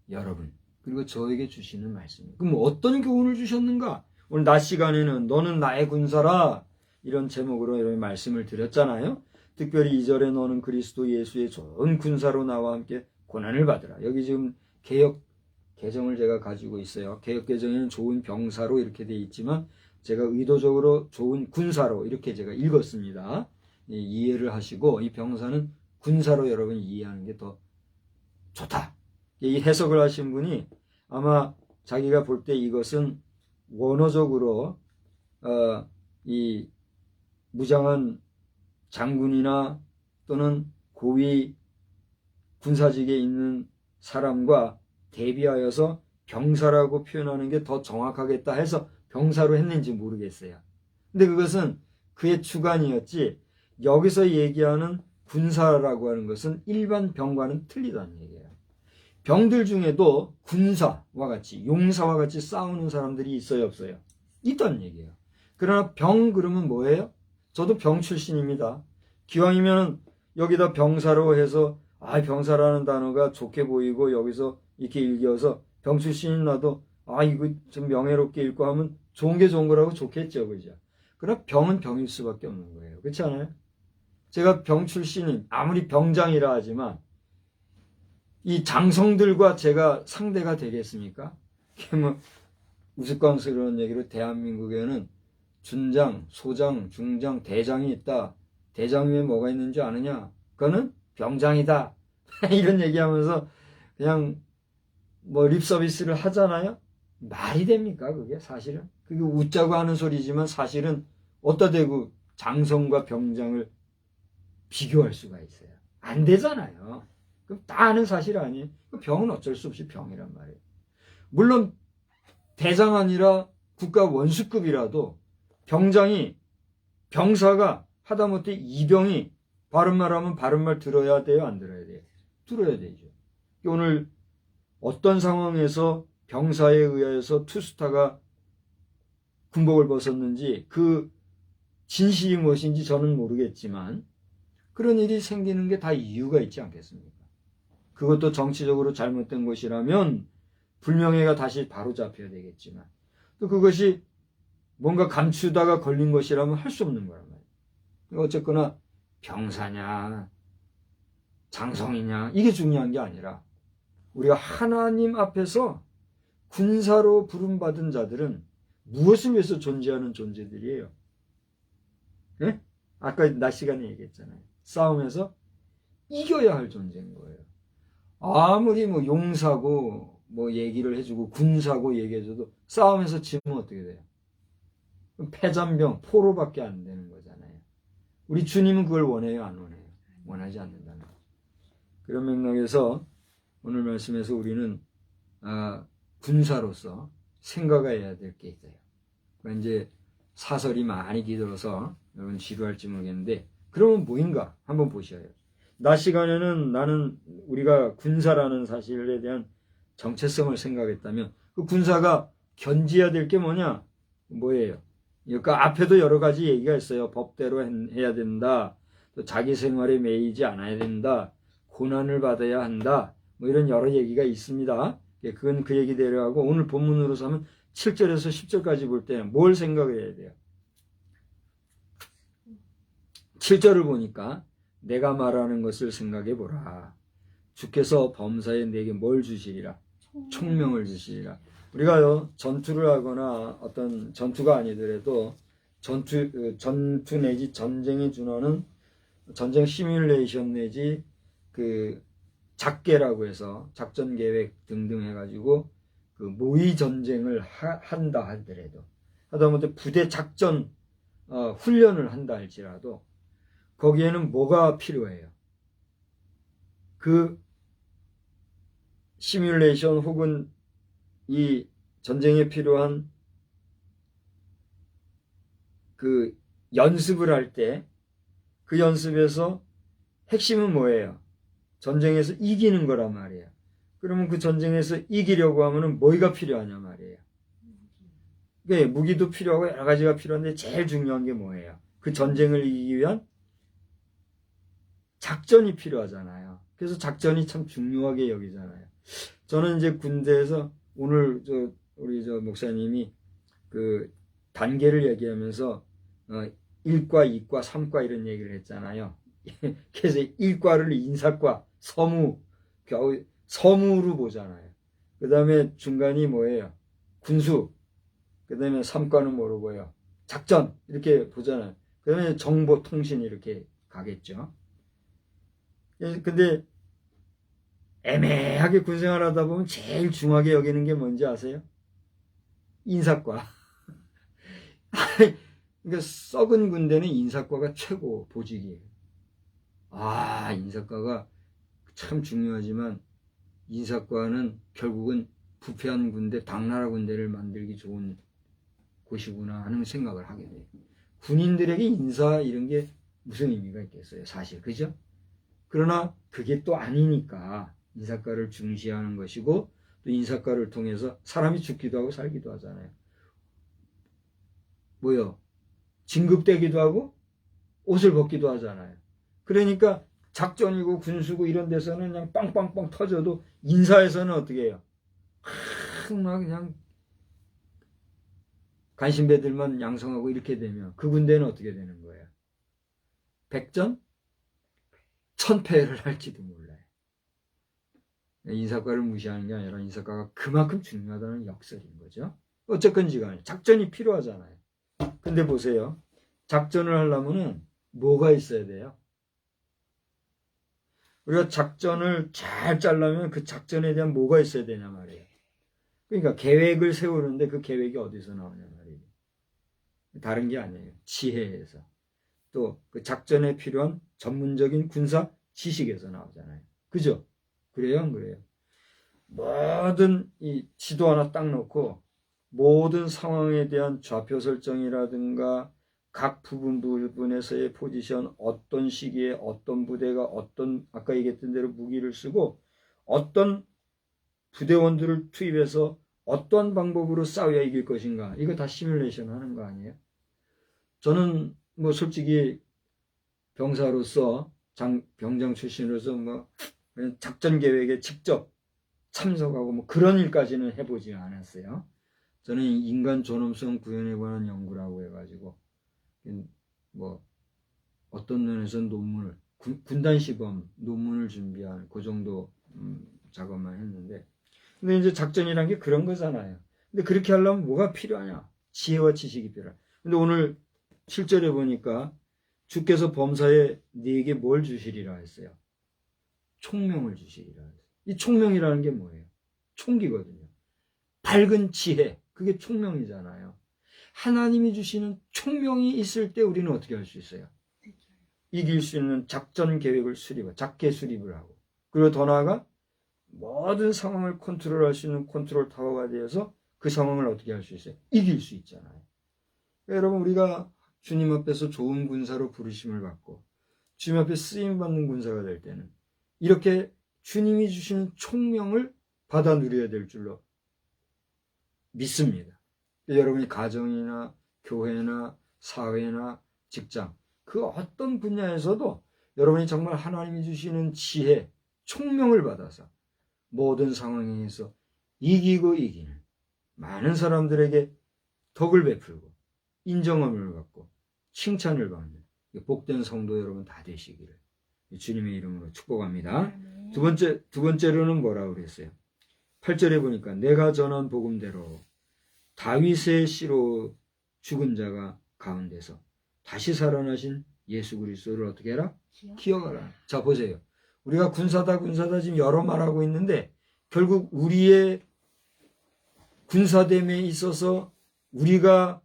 여러분 그리고 저에게 주시는 말씀이에요. 그럼 어떤 교훈을 주셨는가? 오늘 낮 시간에는 너는 나의 군사라 이런 제목으로 여러분 말씀을 드렸잖아요. 특별히 2절에 너는 그리스도 예수의 좋은 군사로 나와 함께 고난을 받으라. 여기 지금 개역 개정을 제가 가지고 있어요. 개역 개정에는 좋은 병사로 이렇게 되어 있지만 제가 의도적으로 좋은 군사로 이렇게 제가 읽었습니다. 이해를 하시고 이 병사는 군사로 여러분이 이해하는 게 더 좋다. 이 해석을 하신 분이 아마 자기가 볼 때 이것은 원어적으로 이 무장한 장군이나 또는 고위 군사직에 있는 사람과 대비하여서 병사라고 표현하는 게 더 정확하겠다 해서 병사로 했는지 모르겠어요. 근데 그것은 그의 주관이었지, 여기서 얘기하는 군사라고 하는 것은 일반 병과는 틀리다는 얘기예요. 병들 중에도 군사와 같이, 용사와 같이 싸우는 사람들이 있어요, 없어요? 있다는 얘기예요. 그러나 병 그러면 뭐예요? 저도 병 출신입니다. 기왕이면 여기다 병사로 해서 병사라는 단어가 좋게 보이고 여기서 이렇게 읽어서 병 출신인 나도 이거 좀 명예롭게 읽고 하면 좋은 게 좋은 거라고 좋겠죠, 그죠? 그러나 병은 병일 수밖에 없는 거예요. 그렇지 않아요? 제가 병 출신인, 아무리 병장이라 하지만 이 장성들과 제가 상대가 되겠습니까? 뭐 우스꽝스러운 얘기로 대한민국에는 준장, 소장, 중장, 대장이 있다. 대장 위에 뭐가 있는 줄 아느냐? 그거는 병장이다. 이런 얘기하면서 그냥 뭐 립서비스를 하잖아요. 말이 됩니까, 그게 사실은? 그게 웃자고 하는 소리지만 사실은 어디다 대고 장성과 병장을 비교할 수가 있어요. 안 되잖아요. 그럼 다 아는 사실 아니에요? 병은 어쩔 수 없이 병이란 말이에요. 물론 대장 아니라 국가 원수급이라도 병장이, 병사가 하다못해 이병이 바른 말 하면 바른 말 들어야 돼요, 안 들어야 돼요? 들어야 되죠. 오늘 어떤 상황에서 병사에 의해서 투스타가 군복을 벗었는지 그 진실이 무엇인지 저는 모르겠지만 그런 일이 생기는 게 다 이유가 있지 않겠습니까? 그것도 정치적으로 잘못된 것이라면 불명예가 다시 바로잡혀야 되겠지만 또 그것이 뭔가 감추다가 걸린 것이라면 할 수 없는 거란 말이에요. 어쨌거나 병사냐 장성이냐 이게 중요한 게 아니라 우리가 하나님 앞에서 군사로 부름받은 자들은 무엇을 위해서 존재하는 존재들이에요? 네? 아까 낮 시간에 얘기했잖아요. 싸움에서 이겨야 할 존재인 거예요. 아무리 뭐 용사고 뭐 얘기를 해주고 군사고 얘기해줘도 싸움에서 지면 어떻게 돼요? 패잔병, 포로밖에 안 되는 거잖아요. 우리 주님은 그걸 원해요, 안 원해요? 원하지 않는다는 거죠. 그런 맥락에서 오늘 말씀에서 우리는 군사로서 생각해야 될 게 있어요. 그러니까 이제 사설이 많이 길어서 여러분 지루할지 모르겠는데 그러면 뭐인가 한번 보셔요. 낮 시간에는 나는 우리가 군사라는 사실에 대한 정체성을 생각했다면 그 군사가 견지해야 될 게 뭐예요? 그러니까 앞에도 여러 가지 얘기가 있어요. 법대로 해야 된다. 또 자기 생활에 매이지 않아야 된다. 고난을 받아야 한다. 뭐 이런 여러 얘기가 있습니다. 그건 그 얘기대로 하고 오늘 본문으로 서면 7절에서 10절까지 볼 때는 뭘 생각해야 돼요? 7절을 보니까 내가 말하는 것을 생각해 보라. 주께서 범사에 내게 뭘 주시리라? 총명을 주시리라. 우리가요 전투를 하거나 어떤 전투가 아니더라도 전투 내지 전쟁에 준하는 전쟁 시뮬레이션 내지 그 작계라고 해서 작전 계획 등등 해가지고 그 모의 전쟁을 한다 하더라도 하다못해 부대 작전 훈련을 한다 할지라도 거기에는 뭐가 필요해요? 그 시뮬레이션 혹은 이 전쟁에 필요한 그 연습을 할 때 그 연습에서 핵심은 뭐예요? 전쟁에서 이기는 거란 말이에요. 그러면 그 전쟁에서 이기려고 하면은 뭐가 필요하냐 말이에요. 그러니까 무기도 필요하고 여러 가지가 필요한데 제일 중요한 게 뭐예요? 그 전쟁을 이기기 위한 작전이 필요하잖아요. 그래서 작전이 참 중요하게 여기잖아요. 저는 이제 군대에서 오늘 우리 목사님이 그 단계를 얘기하면서 1과, 2과, 3과 이런 얘기를 했잖아요. 그래서 1과를 인사과, 서무로 보잖아요. 그 다음에 중간이 뭐예요? 군수. 그 다음에 3과는 뭐로 보여요? 작전. 이렇게 보잖아요. 그 다음에 정보, 통신 이렇게 가겠죠. 근데 애매하게 군생활 하다 보면 제일 중하게 여기는 게 뭔지 아세요? 인사과. 그러니까 썩은 군대는 인사과가 최고 보직이에요. 인사과가 참 중요하지만 인사과는 결국은 부패한 군대, 당나라 군대를 만들기 좋은 곳이구나 하는 생각을 하게 돼요. 군인들에게 인사 이런 게 무슨 의미가 있겠어요, 사실. 그죠? 그러나 그게 또 아니니까 인사과를 중시하는 것이고, 또 인사과를 통해서 사람이 죽기도 하고 살기도 하잖아요. 진급되기도 하고 옷을 벗기도 하잖아요. 그러니까 작전이고 군수고 이런 데서는 그냥 빵빵빵 터져도 인사에서는 어떻게 해요? 막 그냥 간신배들만 양성하고 이렇게 되면 그 군대는 어떻게 되는 거예요? 백전? 천패를 할지도 몰라요. 인사과를 무시하는 게 아니라 인사과가 그만큼 중요하다는 역설인 거죠. 어쨌건지 간에 작전이 필요하잖아요. 근데 보세요. 작전을 하려면은 뭐가 있어야 돼요? 우리가 작전을 잘 짜려면 그 작전에 대한 뭐가 있어야 되냐 말이에요. 그러니까 계획을 세우는데 그 계획이 어디서 나오냐 말이에요. 다른 게 아니에요. 지혜에서. 또 그 작전에 필요한 전문적인 군사 지식에서 나오잖아요. 그죠? 그래요? 안 그래요? 모든 이 지도 하나 딱 놓고 모든 상황에 대한 좌표 설정이라든가 각 부분에서의 포지션, 어떤 시기에 어떤 부대가 어떤 아까 얘기했던 대로 무기를 쓰고 어떤 부대원들을 투입해서 어떤 방법으로 싸워야 이길 것인가, 이거 다 시뮬레이션 하는 거 아니에요? 저는 솔직히 병사로서 병장 출신으로서 그냥 작전 계획에 직접 참석하고 그런 일까지는 해보지 않았어요. 저는 인간 존엄성 구현에 관한 연구라고 해가지고 어떤 면에서는 논문을 군단 시범 논문을 준비한 그 정도 작업만 했는데, 근데 이제 작전이란 게 그런 거잖아요. 근데 그렇게 하려면 뭐가 필요하냐? 지혜와 지식이 필요하냐. 근데 오늘 7절에 보니까 주께서 범사에 네게 뭘 주시리라 했어요? 총명을 주시리라 했어요. 이 총명이라는 게 뭐예요? 총기거든요. 밝은 지혜, 그게 총명이잖아요. 하나님이 주시는 총명이 있을 때 우리는 어떻게 할 수 있어요? 이길 수 있는 작전 계획을 작계 수립을 하고, 그리고 더 나아가 모든 상황을 컨트롤할 수 있는 컨트롤 타워가 되어서 그 상황을 어떻게 할 수 있어요? 이길 수 있잖아요. 그러니까 여러분, 우리가 주님 앞에서 좋은 군사로 부르심을 받고 주님 앞에 쓰임받는 군사가 될 때는 이렇게 주님이 주시는 총명을 받아 누려야 될 줄로 믿습니다. 여러분이 가정이나 교회나 사회나 직장, 그 어떤 분야에서도 여러분이 정말 하나님이 주시는 지혜, 총명을 받아서 모든 상황에서 이기고 이기는 많은 사람들에게 덕을 베풀고 인정함을 받고 칭찬을 받는 복된 성도 여러분 다 되시기를 주님의 이름으로 축복합니다. 두 번째로는 뭐라고 그랬어요? 8절에 보니까 내가 전한 복음대로 다윗의 씨로 죽은 자가 가운데서 다시 살아나신 예수 그리스도를 어떻게 해라? 기억하라. 자, 보세요. 우리가 군사다 지금 여러 말하고 있는데 결국 우리의 군사됨에 있어서 우리가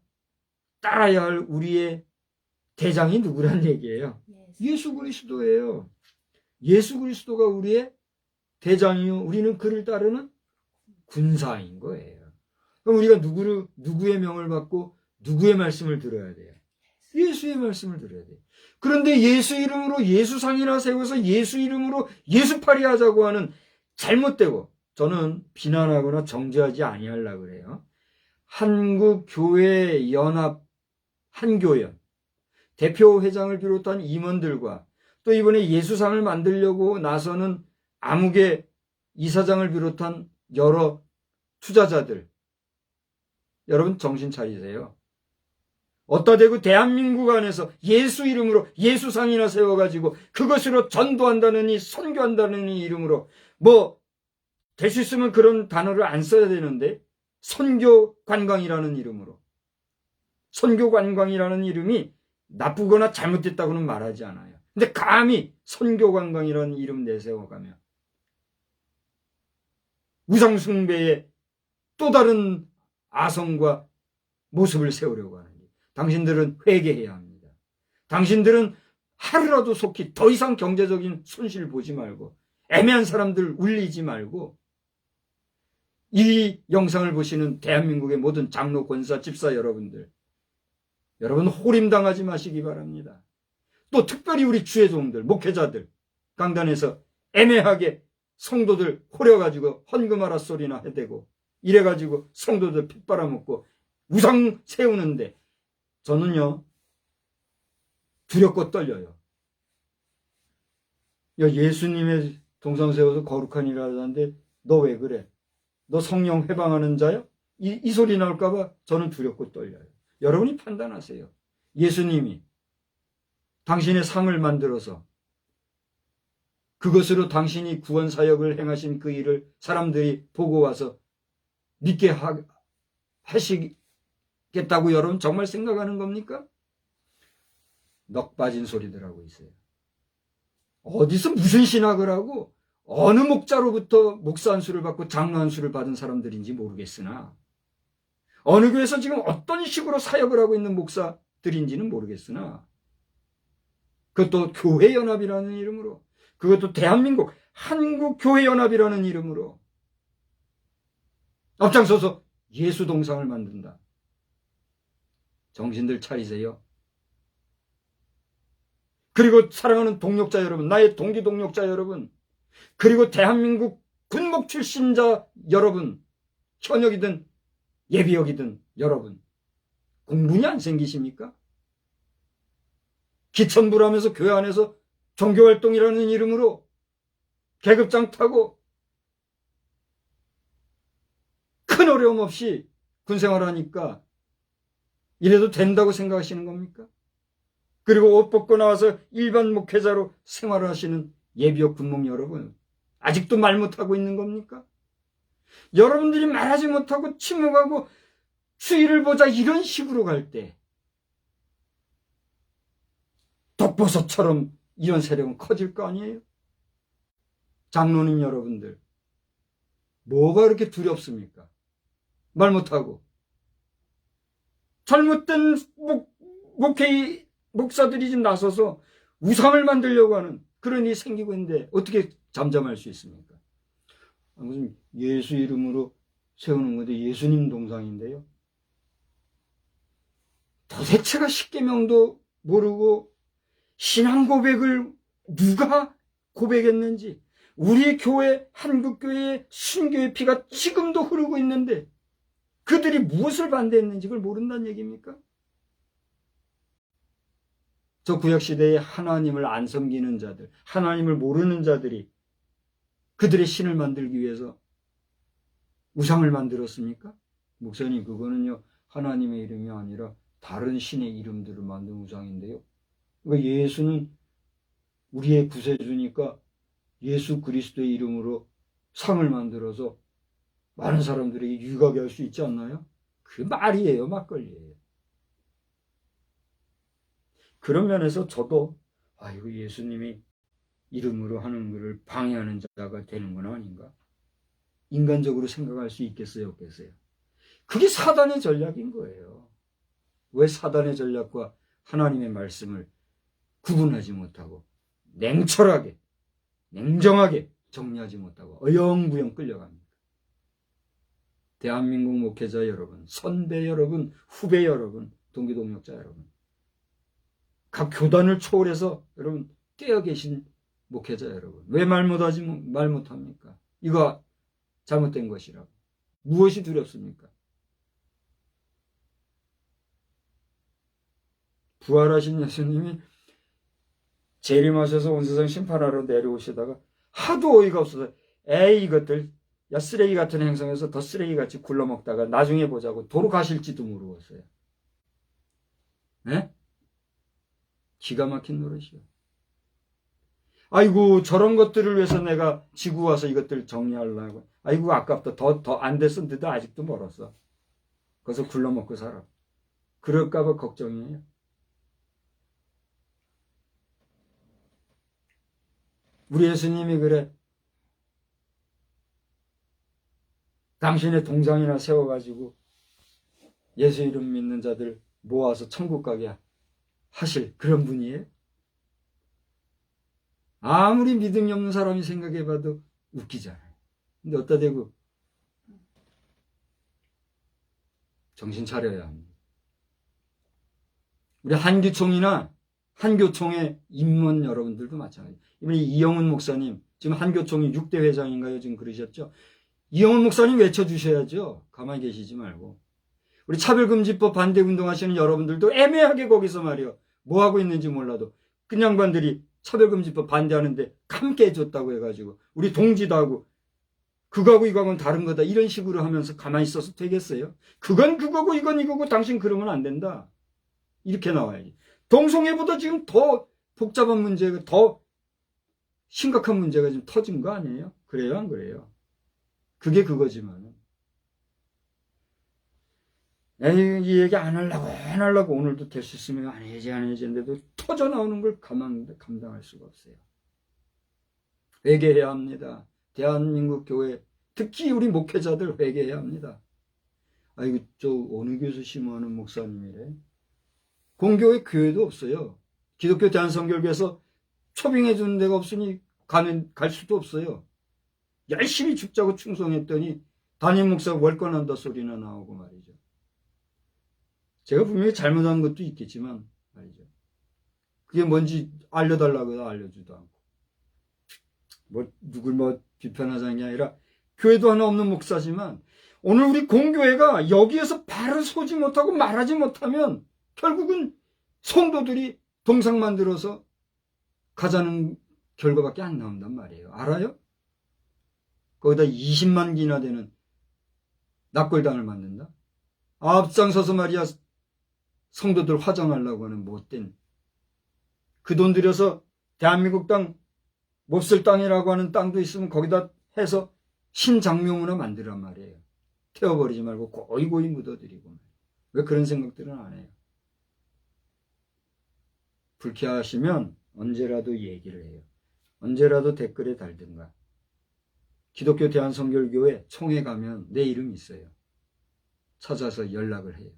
따라야 할 우리의 대장이 누구란 얘기예요? 예수 그리스도예요. 예수 그리스도가 우리의 대장이요, 우리는 그를 따르는 군사인 거예요. 그럼 우리가 누구의 명을 받고 누구의 말씀을 들어야 돼요? 예수의 말씀을 들어야 돼요. 그런데 예수 이름으로 예수상이나 세워서 예수 이름으로 예수팔이 하자고 하는 잘못되고, 저는 비난하거나 정죄하지 아니하려고 그래요. 한국교회연합 한교연 대표 회장을 비롯한 임원들과 또 이번에 예수상을 만들려고 나서는 암흑의 이사장을 비롯한 여러 투자자들, 여러분 정신 차리세요. 어따 대고 대한민국 안에서 예수 이름으로 예수상이나 세워가지고 그것으로 전도한다느니 선교한다느니 이름으로 될 수 있으면 그런 단어를 안 써야 되는데, 선교관광이라는 이름으로, 선교관광이라는 이름이 나쁘거나 잘못됐다고는 말하지 않아요. 근데 감히 선교관광이라는 이름 내세워가며 우상숭배의 또 다른 아성과 모습을 세우려고 하는 거예요. 당신들은 회개해야 합니다. 당신들은 하루라도 속히 더 이상 경제적인 손실 보지 말고 애매한 사람들 울리지 말고 이 영상을 보시는 대한민국의 모든 장로, 권사, 집사 여러분들, 여러분 호림당하지 마시기 바랍니다. 또 특별히 우리 주의 종들, 목회자들, 강단에서 애매하게 성도들 호려가지고 헌금하라 소리나 해대고 이래가지고 성도들 핏 빨아먹고 우상 세우는데 저는요 두렵고 떨려요. 야, 예수님의 동상 세워서 거룩한 일을 하는데 너 왜 그래? 너 성령 회방하는 자야? 이 소리 나올까봐 저는 두렵고 떨려요. 여러분이 판단하세요. 예수님이 당신의 상을 만들어서 그것으로 당신이 구원 사역을 행하신 그 일을 사람들이 보고 와서 믿게 하시겠다고 여러분 정말 생각하는 겁니까? 넋 빠진 소리들 하고 있어요. 어디서 무슨 신학을 하고 어느 목자로부터 목사 안수를 받고 장로 안수를 받은 사람들인지 모르겠으나 어느 교회에서 지금 어떤 식으로 사역을 하고 있는 목사들인지는 모르겠으나 그것도 교회연합이라는 이름으로 그것도 대한민국 한국교회연합이라는 이름으로 앞장서서 예수 동상을 만든다. 정신들 차리세요. 그리고 사랑하는 동력자 여러분, 나의 동기 동력자 여러분, 그리고 대한민국 군목 출신자 여러분, 현역이든 예비역이든 여러분, 공분이 안 생기십니까? 기천부라면서 교회 안에서 종교활동이라는 이름으로 계급장 타고 큰 어려움 없이 군생활하니까 이래도 된다고 생각하시는 겁니까? 그리고 옷 벗고 나와서 일반 목회자로 생활을 하시는 예비역 군목 여러분, 아직도 말 못하고 있는 겁니까? 여러분들이 말하지 못하고 침묵하고 추위를 보자 이런 식으로 갈 때 독버섯처럼 이런 세력은 커질 거 아니에요? 장로님 여러분들, 뭐가 그렇게 두렵습니까? 말 못하고 잘못된 목사들이 좀 나서서 우상을 만들려고 하는 그런 일이 생기고 있는데 어떻게 잠잠할 수 있습니까? 무슨 예수 이름으로 세우는 건데 예수님 동상인데요. 도대체가 십계명도 모르고 신앙 고백을 누가 고백했는지 우리 교회 한국교회의 순교의 피가 지금도 흐르고 있는데 그들이 무엇을 반대했는지 그걸 모른다는 얘기입니까? 저 구약시대에 하나님을 안 섬기는 자들, 하나님을 모르는 자들이 그들의 신을 만들기 위해서 우상을 만들었습니까? 목사님, 그거는요 하나님의 이름이 아니라 다른 신의 이름들을 만든 우상인데요. 그러니까 예수는 우리의 구세주니까 예수 그리스도의 이름으로 상을 만들어서 많은 사람들에게 유익하게 할 수 있지 않나요? 그 말이에요, 막걸리예요. 그런 면에서 저도 이거 예수님이 이름으로 하는 것을 방해하는 자가 되는 건 아닌가? 인간적으로 생각할 수 있겠어요, 없겠어요? 그게 사단의 전략인 거예요. 왜 사단의 전략과 하나님의 말씀을 구분하지 못하고 냉철하게, 냉정하게 정리하지 못하고 어영부영 끌려갑니까? 대한민국 목회자 여러분, 선배 여러분, 후배 여러분, 동기동력자 여러분, 각 교단을 초월해서 여러분 깨어 계신 목회자 여러분, 왜 말 못합니까? 이거 잘못된 것이라고. 무엇이 두렵습니까? 부활하신 예수님이 재림하셔서 온 세상 심판하러 내려오시다가 하도 어이가 없어서 에이 이것들 야 쓰레기 같은 행성에서 더 쓰레기같이 굴러먹다가 나중에 보자고 도로 가실지도 모르겠어요. 네? 기가 막힌 노릇이요. 아이고 저런 것들을 위해서 내가 지구 와서 이것들 정리하려고. 아이고 아깝다. 더 안 됐었는데도 아직도 멀었어. 거기서 굴러먹고 살아. 그럴까봐 걱정이에요. 우리 예수님이 그래. 당신의 동상이나 세워가지고 예수 이름 믿는 자들 모아서 천국 가게 하실 그런 분이에요? 아무리 믿음이 없는 사람이 생각해봐도 웃기잖아요. 근데 어디다 대고 정신 차려야 합니다. 우리 한교총이나 한교총의 임원 여러분들도 마찬가지예요. 이번에 이영훈 목사님, 지금 한교총이 6대 회장인가요? 지금 그러셨죠? 이영훈 목사님 외쳐주셔야죠. 가만히 계시지 말고. 우리 차별금지법 반대 운동하시는 여러분들도 애매하게 거기서 말이요. 뭐 하고 있는지 몰라도 그 양반들이 차별금지법 반대하는데 함께 해줬다고 해가지고 우리 동지도 하고 그거하고 이거하고는 다른 거다 이런 식으로 하면서 가만히 있어서 되겠어요? 그건 그거고 이건 이거고 당신 그러면 안 된다. 이렇게 나와야지. 동성애보다 지금 더 복잡한 문제가 더 심각한 문제가 지금 터진 거 아니에요? 그래요 안 그래요? 그게 그거지만은 에이, 이 얘기 안 하려고 오늘도 될 수 있으면 안 해야지 했는데도 터져 나오는 걸 감당할 수가 없어요. 회개해야 합니다. 대한민국 교회, 특히 우리 목회자들 회개해야 합니다. 아이고, 저 어느 교수 심호하는 목사님이래. 공교회 교회도 없어요. 기독교 대한성결교에서 초빙해 주는 데가 없으니 갈 수도 없어요. 열심히 죽자고 충성했더니 담임 목사 월권한다 소리나 나오고 말이죠. 제가 분명히 잘못한 것도 있겠지만 말이죠. 그게 뭔지 알려달라고 해도 알려주도 않고. 누굴 비판하자는 게 아니라 교회도 하나 없는 목사지만 오늘 우리 공교회가 여기에서 발을 쏘지 못하고 말하지 못하면 결국은 성도들이 동상 만들어서 가자는 결과밖에 안 나온단 말이에요. 알아요? 거기다 20만 기나 되는 납골당을 만든다? 앞장서서 말이야 성도들 화장하려고 하는 못된 그 돈 들여서 대한민국 땅 몹쓸 땅이라고 하는 땅도 있으면 거기다 해서 신장묘문화 만들란 말이에요. 태워버리지 말고 고이고이 묻어드리고. 왜 그런 생각들은 안 해요? 불쾌하시면 언제라도 얘기를 해요. 언제라도 댓글에 달든가. 기독교 대한성결교회 총회 가면 내 이름이 있어요. 찾아서 연락을 해요.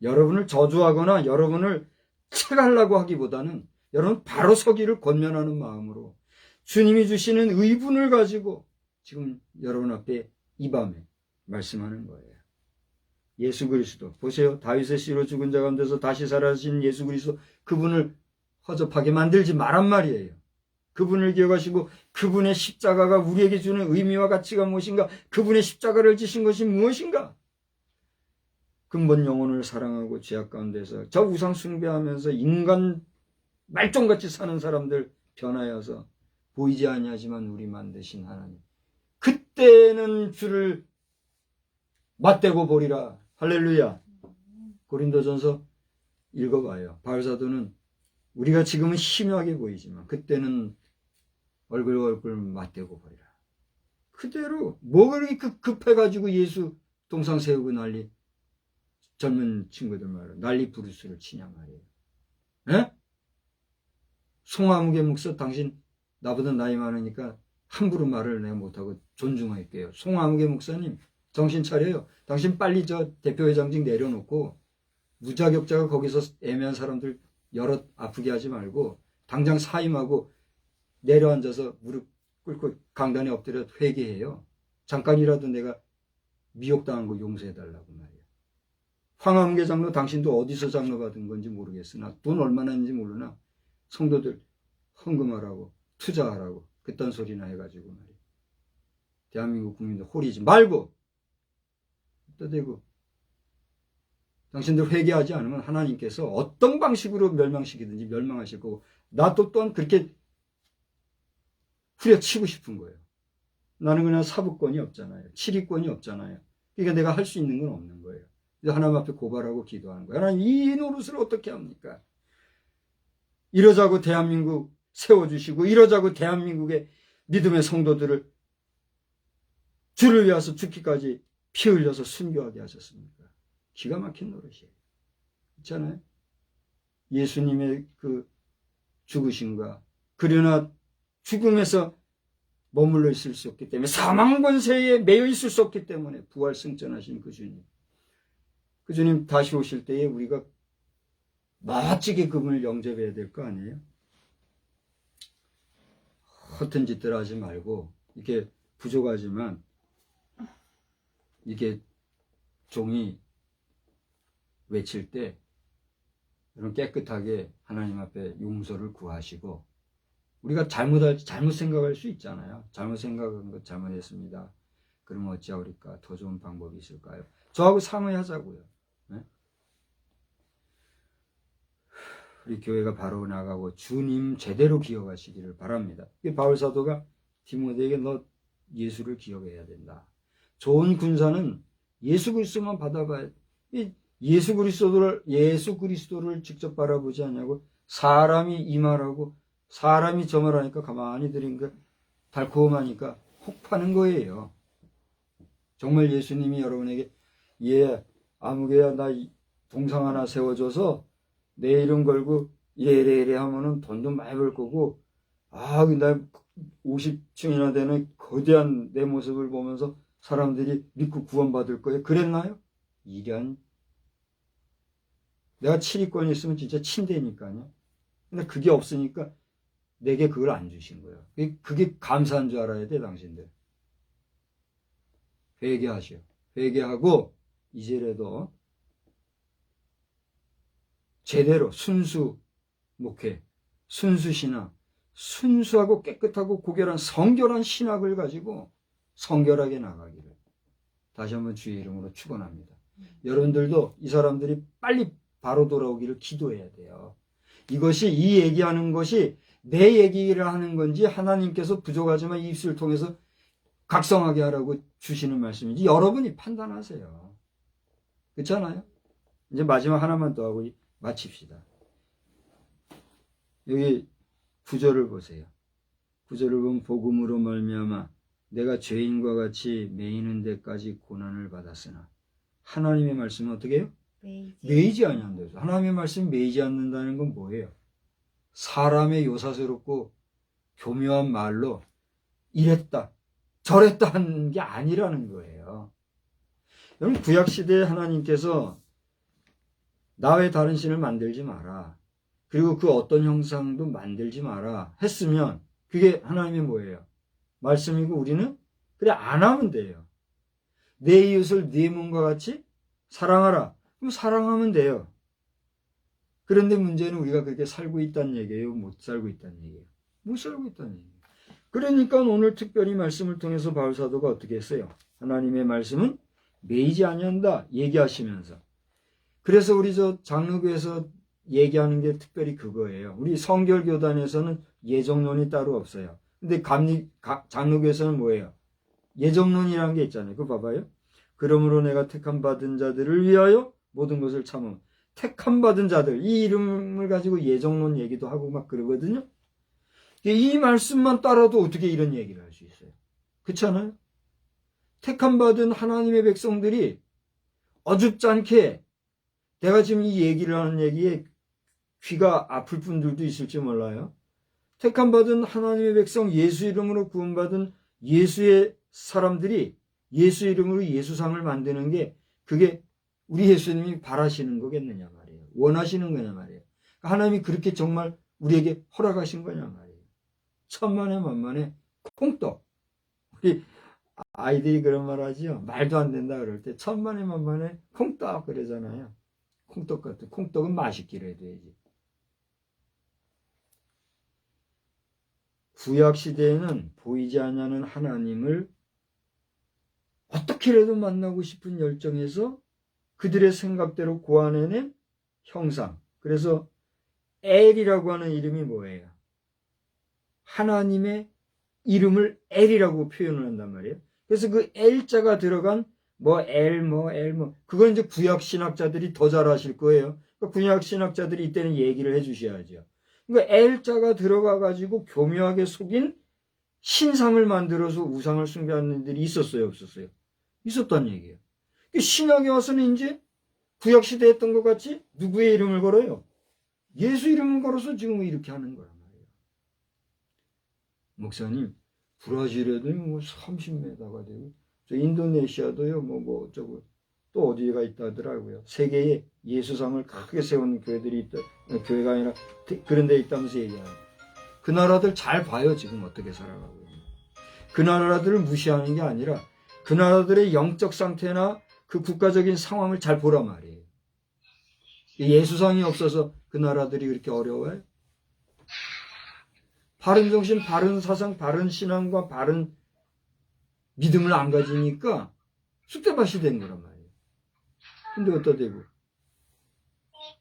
여러분을 저주하거나 여러분을 책하려고 하기보다는 여러분 바로 서기를 권면하는 마음으로 주님이 주시는 의분을 가지고 지금 여러분 앞에 이 밤에 말씀하는 거예요. 예수 그리스도 보세요. 다윗의 씨로 죽은 자 가운데서 다시 살아신 예수 그리스도 그분을 허접하게 만들지 말란 말이에요. 그분을 기억하시고 그분의 십자가가 우리에게 주는 의미와 가치가 무엇인가? 그분의 십자가를 지신 것이 무엇인가? 근본 영혼을 사랑하고 죄악 가운데서 저 우상 숭배하면서 인간 말종같이 사는 사람들 변하여서 보이지 아니하지만 우리 만드신 하나님. 그때는 주를 맞대고 보리라. 할렐루야. 고린도전서 읽어봐요. 바울사도는 우리가 지금은 희미하게 보이지만 그때는 얼굴 맞대고 보리라. 그대로 뭐가 그렇게 급해가지고 예수 동상 세우고 난리 젊은 친구들 말이야. 난리 부르스를 치냐 말이에요. 에? 송아무개 목사 당신 나보다 나이 많으니까 함부로 말을 내가 못하고 존중할게요. 송아무개 목사님 정신 차려요. 당신 빨리 저 대표회장직 내려놓고 무자격자가 거기서 애매한 사람들 여럿 아프게 하지 말고 당장 사임하고 내려앉아서 무릎 꿇고 강단에 엎드려 회개해요. 잠깐이라도 내가 미혹당한 거 용서해달라고 말이에요. 황암계 장로 당신도 어디서 장로 받은 건지 모르겠으나 돈 얼마나 있는지 모르나 성도들 헌금하라고 투자하라고 그딴 소리나 해가지고 말이에요. 대한민국 국민들 호리지 말고 떠대고 당신들 회개하지 않으면 하나님께서 어떤 방식으로 멸망시키든지 멸망하실 거고 나 또한 그렇게 후려치고 싶은 거예요. 나는 그냥 사부권이 없잖아요. 치리권이 없잖아요. 그러니까 내가 할 수 있는 건 없는 거예요. 하나님 앞에 고발하고 기도하는 거예요. 하나님 이 노릇을 어떻게 합니까? 이러자고 대한민국 세워주시고 이러자고 대한민국의 믿음의 성도들을 주를 위해서 죽기까지 피 흘려서 순교하게 하셨습니까? 기가 막힌 노릇이에요. 있잖아요. 예수님의 그 죽으심과 그러나 죽음에서 머물러 있을 수 없기 때문에 사망 권세에 매여 있을 수 없기 때문에 부활 승천하신 그 주님. 그 주님 다시 오실 때에 우리가 멋지게 그분을 영접해야 될 거 아니에요? 허튼 짓들 하지 말고, 이게 부족하지만, 이게 종이 외칠 때, 여러분 깨끗하게 하나님 앞에 용서를 구하시고, 우리가 잘못 생각할 수 있잖아요. 잘못 생각한 것 잘못했습니다. 그럼 어찌하오리까? 더 좋은 방법이 있을까요? 저하고 상의하자고요. 네? 우리 교회가 바로 나가고 주님 제대로 기억하시기를 바랍니다. 바울 사도가 디모데에게 너 예수를 기억해야 된다. 좋은 군사는 예수 그리스도만 받아봐야 돼. 예수 그리스도를 직접 바라보지 않냐고. 사람이 이 말하고 사람이 저 말하니까 가만히 들은 거 달콤하니까 혹 파는 거예요. 정말 예수님이 여러분에게 아무개야 나 동상 하나 세워줘서 내 이름 걸고 이래 하면은 돈도 많이 벌 거고 나 50층이나 되는 거대한 내 모습을 보면서 사람들이 믿고 구원받을 거예요. 그랬나요? 이런 내가 치리권이 있으면 진짜 친대니까요. 근데 그게 없으니까 내게 그걸 안 주신 거예요. 그게 감사한 줄 알아야 돼, 당신들. 회개하시오. 회개하고 이제라도 제대로 순수 목회, 순수 신앙, 순수하고 깨끗하고 고결한 성결한 신학을 가지고 성결하게 나가기를 다시 한번 주의 이름으로 축원합니다. 여러분들도 이 사람들이 빨리 바로 돌아오기를 기도해야 돼요. 이것이 이 얘기하는 것이 내 얘기를 하는 건지 하나님께서 부족하지만 입술을 통해서 각성하게 하라고 주시는 말씀인지 여러분이 판단하세요. 그렇잖아요? 이제 마지막 하나만 더 하고 마칩시다. 여기 9절을 보세요. 9절을 보면 복음으로 말미암아 내가 죄인과 같이 매이는 데까지 고난을 받았으나 하나님의 말씀은 어떻게 해요? 매이지 아니한다. 하나님의 말씀이 매이지 않는다는 건 뭐예요? 사람의 요사스럽고 교묘한 말로 이랬다 저랬다 하는 게 아니라는 거예요. 여러분 구약시대에 하나님께서 나 외 다른 신을 만들지 마라. 그리고 그 어떤 형상도 만들지 마라 했으면 그게 하나님의 뭐예요? 말씀이고 우리는 그래 안 하면 돼요. 내 이웃을 네 몸과 같이 사랑하라. 그럼 사랑하면 돼요. 그런데 문제는 우리가 그렇게 살고 있다는 얘기예요? 못 살고 있다는 얘기예요? 못 살고 있다는 얘기예요. 그러니까 오늘 특별히 말씀을 통해서 바울 사도가 어떻게 했어요? 하나님의 말씀은 매이지 아니한다 얘기하시면서 그래서 우리 장로교에서 얘기하는 게 특별히 그거예요. 우리 성결교단에서는 예정론이 따로 없어요. 근데 장로교에서는 뭐예요? 예정론이라는 게 있잖아요. 그거 봐봐요. 그러므로 내가 택함 받은 자들을 위하여 모든 것을 참음. 택함 받은 자들 이 이름을 가지고 예정론 얘기도 하고 막 그러거든요. 이 말씀만 따라도 어떻게 이런 얘기를 할 수 있어요? 그렇잖아요? 택함 받은 하나님의 백성들이 어줍지 않게 내가 지금 이 얘기를 하는 얘기에 귀가 아플 분들도 있을지 몰라요. 택함 받은 하나님의 백성 예수 이름으로 구원받은 예수의 사람들이 예수 이름으로 예수상을 만드는 게 그게 우리 예수님이 바라시는 거겠느냐 말이에요. 원하시는 거냐 말이에요. 하나님이 그렇게 정말 우리에게 허락하신 거냐 말이에요. 천만에 만만에 콩떡. 우리 아이들이 그런 말 하지요. 말도 안 된다 그럴 때 천만에 만만에 콩떡 그러잖아요. 콩떡 같은 콩떡은 맛있기로 해야지. 구약 시대에는 보이지 않는 하나님을 어떻게라도 만나고 싶은 열정에서 그들의 생각대로 고안해낸 형상. 그래서 엘이라고 하는 이름이 뭐예요? 하나님의 이름을 엘이라고 표현을 한단 말이에요. 그래서 그 엘자가 들어간 그건 이제 구약 신학자들이 더 잘 아실 거예요. 구약 신학자들이 이때는 얘기를 해주셔야죠. 그러니까 엘자가 들어가 가지고 교묘하게 속인 신상을 만들어서 우상을 숭배하는 일들이 있었어요, 없었어요? 있었단 얘기예요. 신약에 와서는 이제 구약 시대에 했던 것 같이 누구의 이름을 걸어요? 예수 이름을 걸어서 지금 이렇게 하는 거란 말이에요. 목사님, 브라질에도 30m가 되고, 저 인도네시아도요, 또 어디가 있다 하더라고요. 세계에 예수상을 크게 세운 교회들이 있다, 교회가 아니라 그런 데 있다면서 얘기하는. 그 나라들 잘 봐요. 지금 어떻게 살아가고 있는. 그 나라들을 무시하는 게 아니라 그 나라들의 영적 상태나 그 국가적인 상황을 잘 보란 말이에요. 예수상이 없어서 그 나라들이 그렇게 어려워요? 바른 정신, 바른 사상, 바른 신앙과 바른 믿음을 안 가지니까 쑥대밭이 된 거란 말이에요. 근데 어디다 대고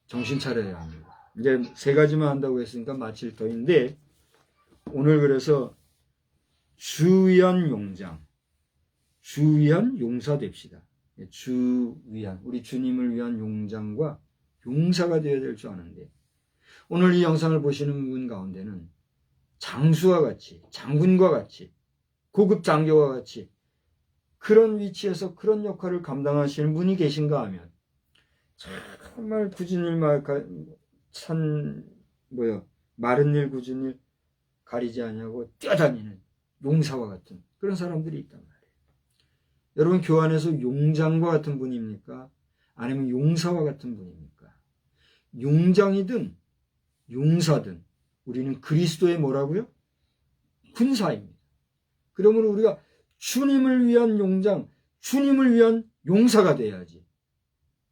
정신 차려야 합니다. 이제 3가지만 한다고 했으니까 마칠 터인데, 오늘 그래서 주위한 용장, 주위한 용사 됩시다. 주위한, 우리 주님을 위한 용장과 용사가 되어야 될 줄 아는데, 오늘 이 영상을 보시는 분 가운데는 장수와 같이, 장군과 같이, 고급 장교와 같이 그런 위치에서 그런 역할을 감당하시는 분이 계신가 하면, 정말 굳은 일 마른 일 굳은 일 가리지 않냐고 뛰어다니는 용사와 같은 그런 사람들이 있단 말이에요. 여러분, 교환에서 용장과 같은 분입니까? 아니면 용사와 같은 분입니까? 용장이든 용사든 우리는 그리스도의 뭐라고요? 군사입니다. 그러므로 우리가 주님을 위한 용장, 주님을 위한 용사가 돼야지.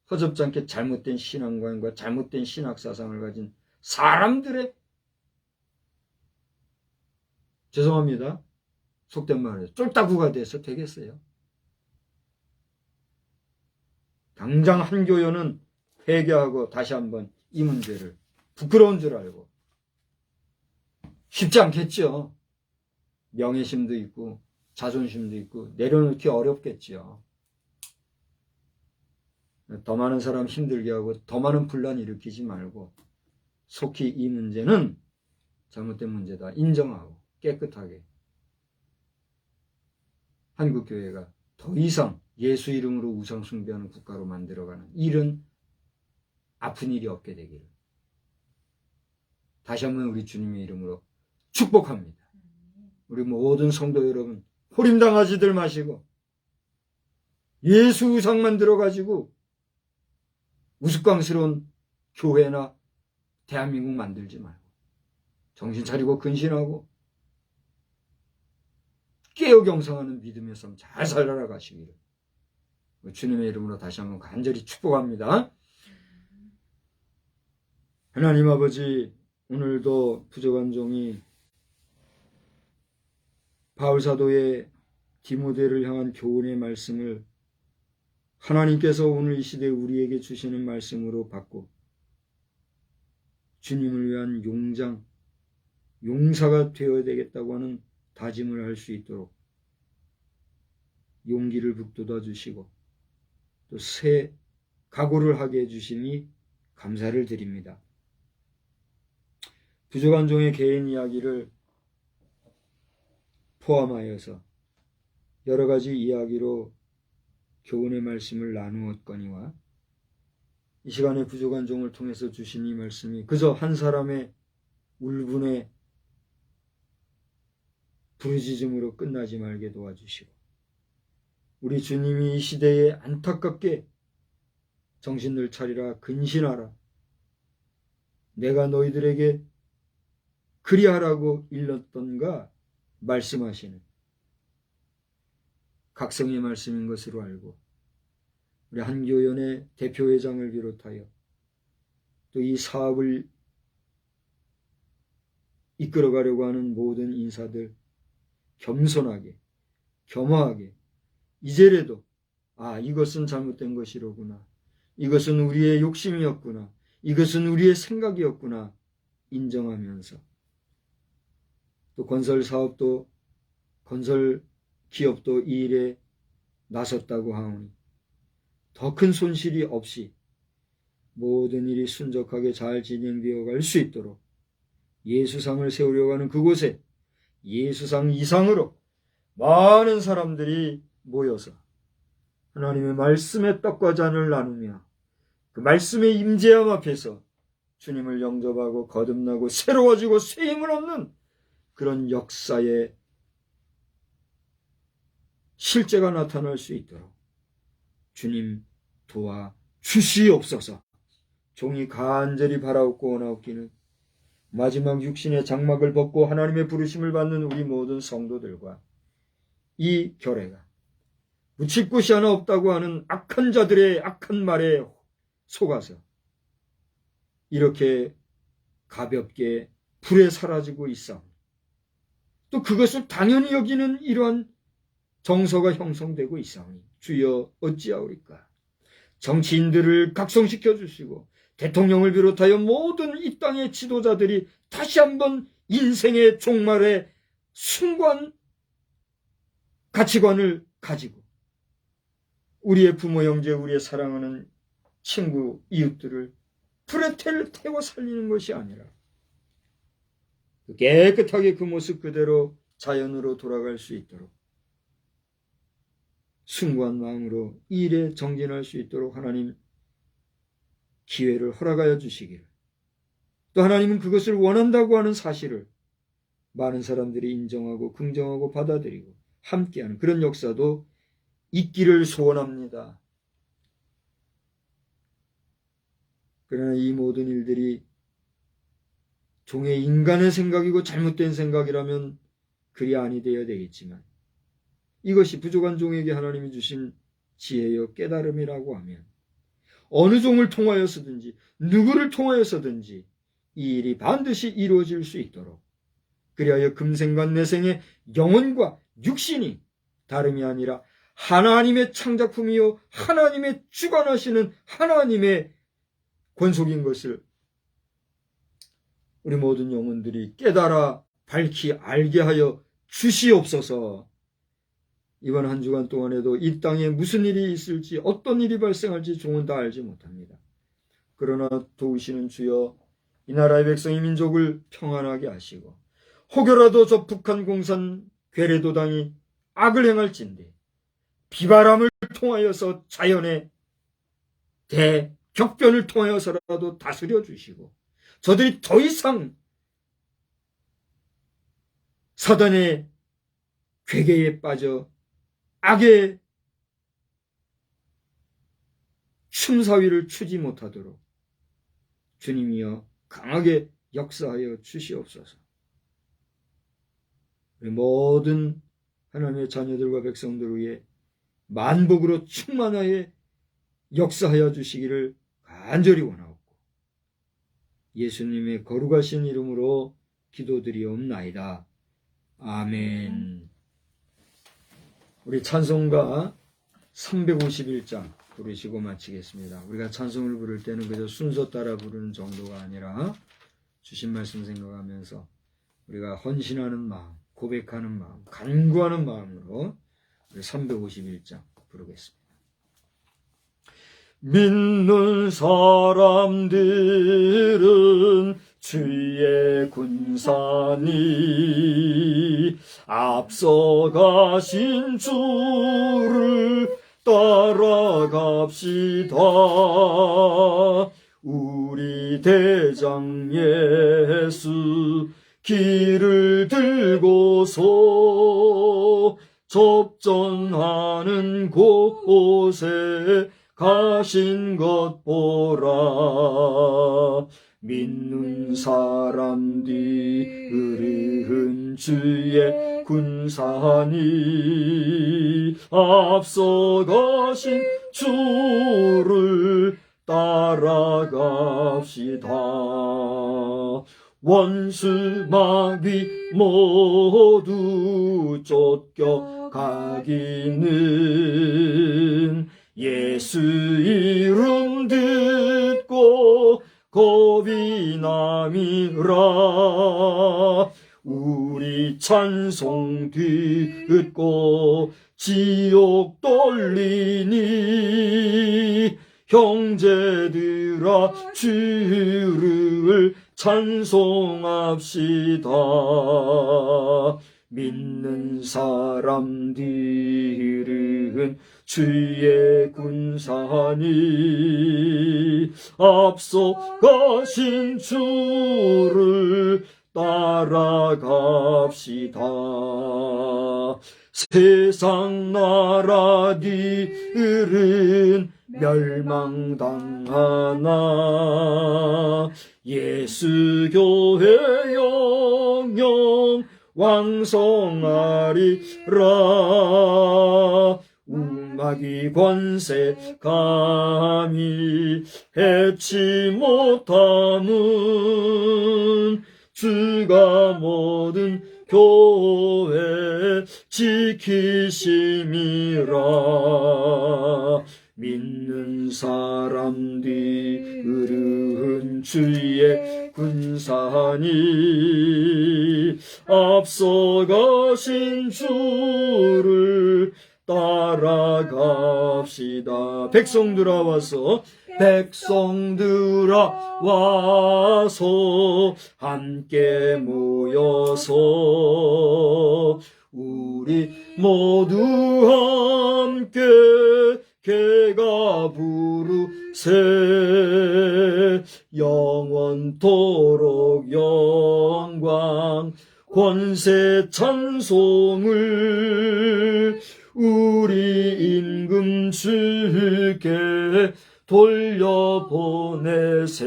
허접지 않게 잘못된 신앙관과 잘못된 신학사상을 가진 사람들의, 죄송합니다, 속된 말에 쫄따구가 돼서 되겠어요? 당장 한 교회는 회개하고 다시 한번 이 문제를, 부끄러운 줄 알고, 쉽지 않겠죠. 명예심도 있고 자존심도 있고 내려놓기 어렵겠죠. 더 많은 사람 힘들게 하고 더 많은 분란 일으키지 말고 속히 이 문제는 잘못된 문제다 인정하고 깨끗하게 한국교회가 더 이상 예수 이름으로 우상 숭배하는 국가로 만들어가는 이런 아픈 일이 없게 되기를 다시 한번 우리 주님의 이름으로 축복합니다. 우리 모든 성도 여러분, 호림당하지들 마시고 예수 우상만 들어가지고 우스꽝스러운 교회나 대한민국 만들지 말고 정신 차리고 근신하고 깨어 경성하는 믿음의 삶 잘 살아라 가시기를 주님의 이름으로 다시 한번 간절히 축복합니다. 하나님 아버지, 오늘도 부족한 종이 바울사도의 디모데를 향한 교훈의 말씀을 하나님께서 오늘 이 시대에 우리에게 주시는 말씀으로 받고 주님을 위한 용장, 용사가 되어야 되겠다고 하는 다짐을 할 수 있도록 용기를 북돋아 주시고 또 새 각오를 하게 해주시니 감사를 드립니다. 부족한 종의 개인 이야기를 포함하여서 여러 가지 이야기로 교훈의 말씀을 나누었거니와 이 시간에 부족한 종을 통해서 주신 이 말씀이 그저 한 사람의 울분의 부르짖음으로 끝나지 말게 도와주시고 우리 주님이 이 시대에 안타깝게 정신을 차리라 근신하라 내가 너희들에게 그리하라고 일렀던가 말씀하시는 각성의 말씀인 것으로 알고 우리 한교연의 대표회장을 비롯하여 또 이 사업을 이끌어가려고 하는 모든 인사들 겸손하게 겸허하게 이제라도 이것은 잘못된 것이로구나 이것은 우리의 욕심이었구나 이것은 우리의 생각이었구나 인정하면서 또 건설 사업도 건설 기업도 이 일에 나섰다고 하오니 더 큰 손실이 없이 모든 일이 순적하게 잘 진행되어 갈 수 있도록 예수상을 세우려고 하는 그곳에 예수상 이상으로 많은 사람들이 모여서 하나님의 말씀의 떡과 잔을 나누며 그 말씀의 임재함 앞에서 주님을 영접하고 거듭나고 새로워지고 새 힘을 얻는 그런 역사의 실제가 나타날 수 있도록 주님 도와 주시옵소서. 종이 간절히 바라옵고 원하옵기는 마지막 육신의 장막을 벗고 하나님의 부르심을 받는 우리 모든 성도들과 이 교회가 묻힐 곳이 하나 없다고 하는 악한 자들의 악한 말에 속아서 이렇게 가볍게 불에 사라지고 있어. 또 그것을 당연히 여기는 이러한 정서가 형성되고 있사오니 주여 어찌하오리까. 정치인들을 각성시켜 주시고 대통령을 비롯하여 모든 이 땅의 지도자들이 다시 한번 인생의 종말에 숭고한 가치관을 가지고 우리의 부모 형제, 우리의 사랑하는 친구, 이웃들을 불에 태워 살리는 것이 아니라 깨끗하게 그 모습 그대로 자연으로 돌아갈 수 있도록 숭고한 마음으로 이 일에 정진할 수 있도록 하나님 기회를 허락하여 주시기를, 또 하나님은 그것을 원한다고 하는 사실을 많은 사람들이 인정하고 긍정하고 받아들이고 함께하는 그런 역사도 있기를 소원합니다. 그러나 이 모든 일들이 종의 인간의 생각이고 잘못된 생각이라면 그리 아니 되어야 되겠지만 이것이 부족한 종에게 하나님이 주신 지혜요 깨달음이라고 하면 어느 종을 통하여서든지 누구를 통하여서든지 이 일이 반드시 이루어질 수 있도록, 그리하여 금생과 내생의 영혼과 육신이 다름이 아니라 하나님의 창작품이요 하나님의 주관하시는 하나님의 권속인 것을 우리 모든 영혼들이 깨달아 밝히 알게 하여 주시옵소서. 이번 한 주간 동안에도 이 땅에 무슨 일이 있을지 어떤 일이 발생할지 종은 다 알지 못합니다. 그러나 도우시는 주여 이 나라의 백성의 민족을 평안하게 하시고 혹여라도 저 북한 공산 괴뢰도당이 악을 행할진대 비바람을 통하여서 자연의 대격변을 통하여서라도 다스려 주시고 저들이 더 이상 사단의 괴계에 빠져 악의 춤사위를 추지 못하도록 주님이여 강하게 역사하여 주시옵소서. 우리 모든 하나님의 자녀들과 백성들 위해 만복으로 충만하여 역사하여 주시기를 간절히 원하옵고 예수님의 거룩하신 이름으로 기도드리옵나이다. 아멘. 우리 찬송가 351장 부르시고 마치겠습니다. 우리가 찬송을 부를 때는 그저 순서 따라 부르는 정도가 아니라 주신 말씀 생각하면서 우리가 헌신하는 마음, 고백하는 마음, 간구하는 마음으로 우리 351장 부르겠습니다. 믿는 사람들은 주의 군사니 앞서가신 주를 따라갑시다. 우리 대장 예수 길을 들고서 접전하는 곳에 가신 것 보라. 믿는 사람들은 주의 군사니 앞서가신 주를 따라갑시다. 원수 마귀 모두 쫓겨가기는 예수 이름 듣고 겁이 남이라. 우리 찬송 듣고 지옥 돌리니 형제들아 주를 찬송합시다. 믿는 사람들은 주의 군사니 앞서가신 주를 따라갑시다. 세상 나라들은 멸망당하나 예수 교회 영영 왕성하리라. 우마귀 권세 감히 해치 못함은 주가 모든 교회 지키심이라. 믿는 사람들은 주의 군사니 앞서가신 주를 따라갑시다. 백성들아 와서 함께 모여서 우리 모두 함께 개가 부르세. 영원토록 영광 권세 찬송을 우리 임금 주께 돌려보내세.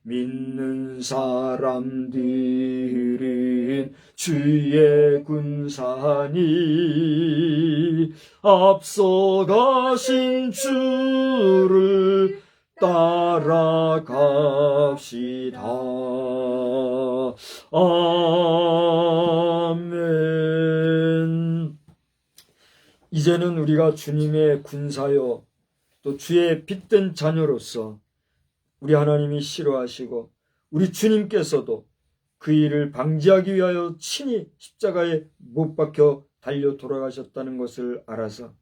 믿는 사람들은 주의 군사니 앞서가신 주를 따라갑시다. 아멘. 이제는 우리가 주님의 군사요 또 주의 빛된 자녀로서 우리 하나님이 싫어하시고 우리 주님께서도 그 일을 방지하기 위하여 친히 십자가에 못 박혀 달려 돌아가셨다는 것을 알아서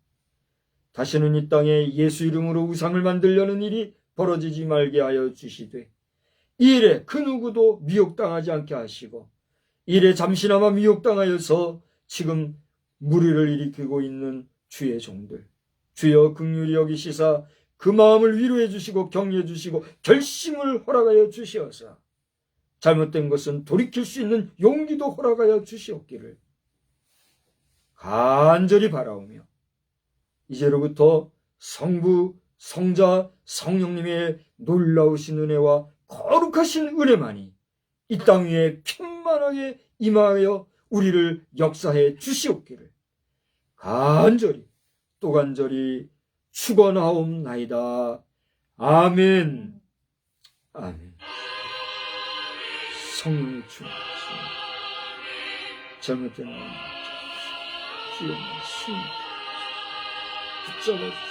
다시는 이 땅에 예수 이름으로 우상을 만들려는 일이 벌어지지 말게 하여 주시되 이 일에 그 누구도 미혹당하지 않게 하시고 이 일에 잠시나마 미혹당하여서 지금 무리를 일으키고 있는 주의 종들 주여 긍휼히 여기시사 그 마음을 위로해 주시고 격려해 주시고 결심을 허락하여 주시어서 잘못된 것은 돌이킬 수 있는 용기도 허락하여 주시옵기를 간절히 바라오며 이제로부터 성부, 성자, 성령님의 놀라우신 은혜와 거룩하신 은혜만이 이 땅 위에 평만하게 임하여 우리를 역사해 주시옵기를 간절히 또 간절히 축원하옵나이다. 아멘. 아멘. 성령의 주님, 잘못된 마음 주여 말씀 붙잡아 주시옵소서.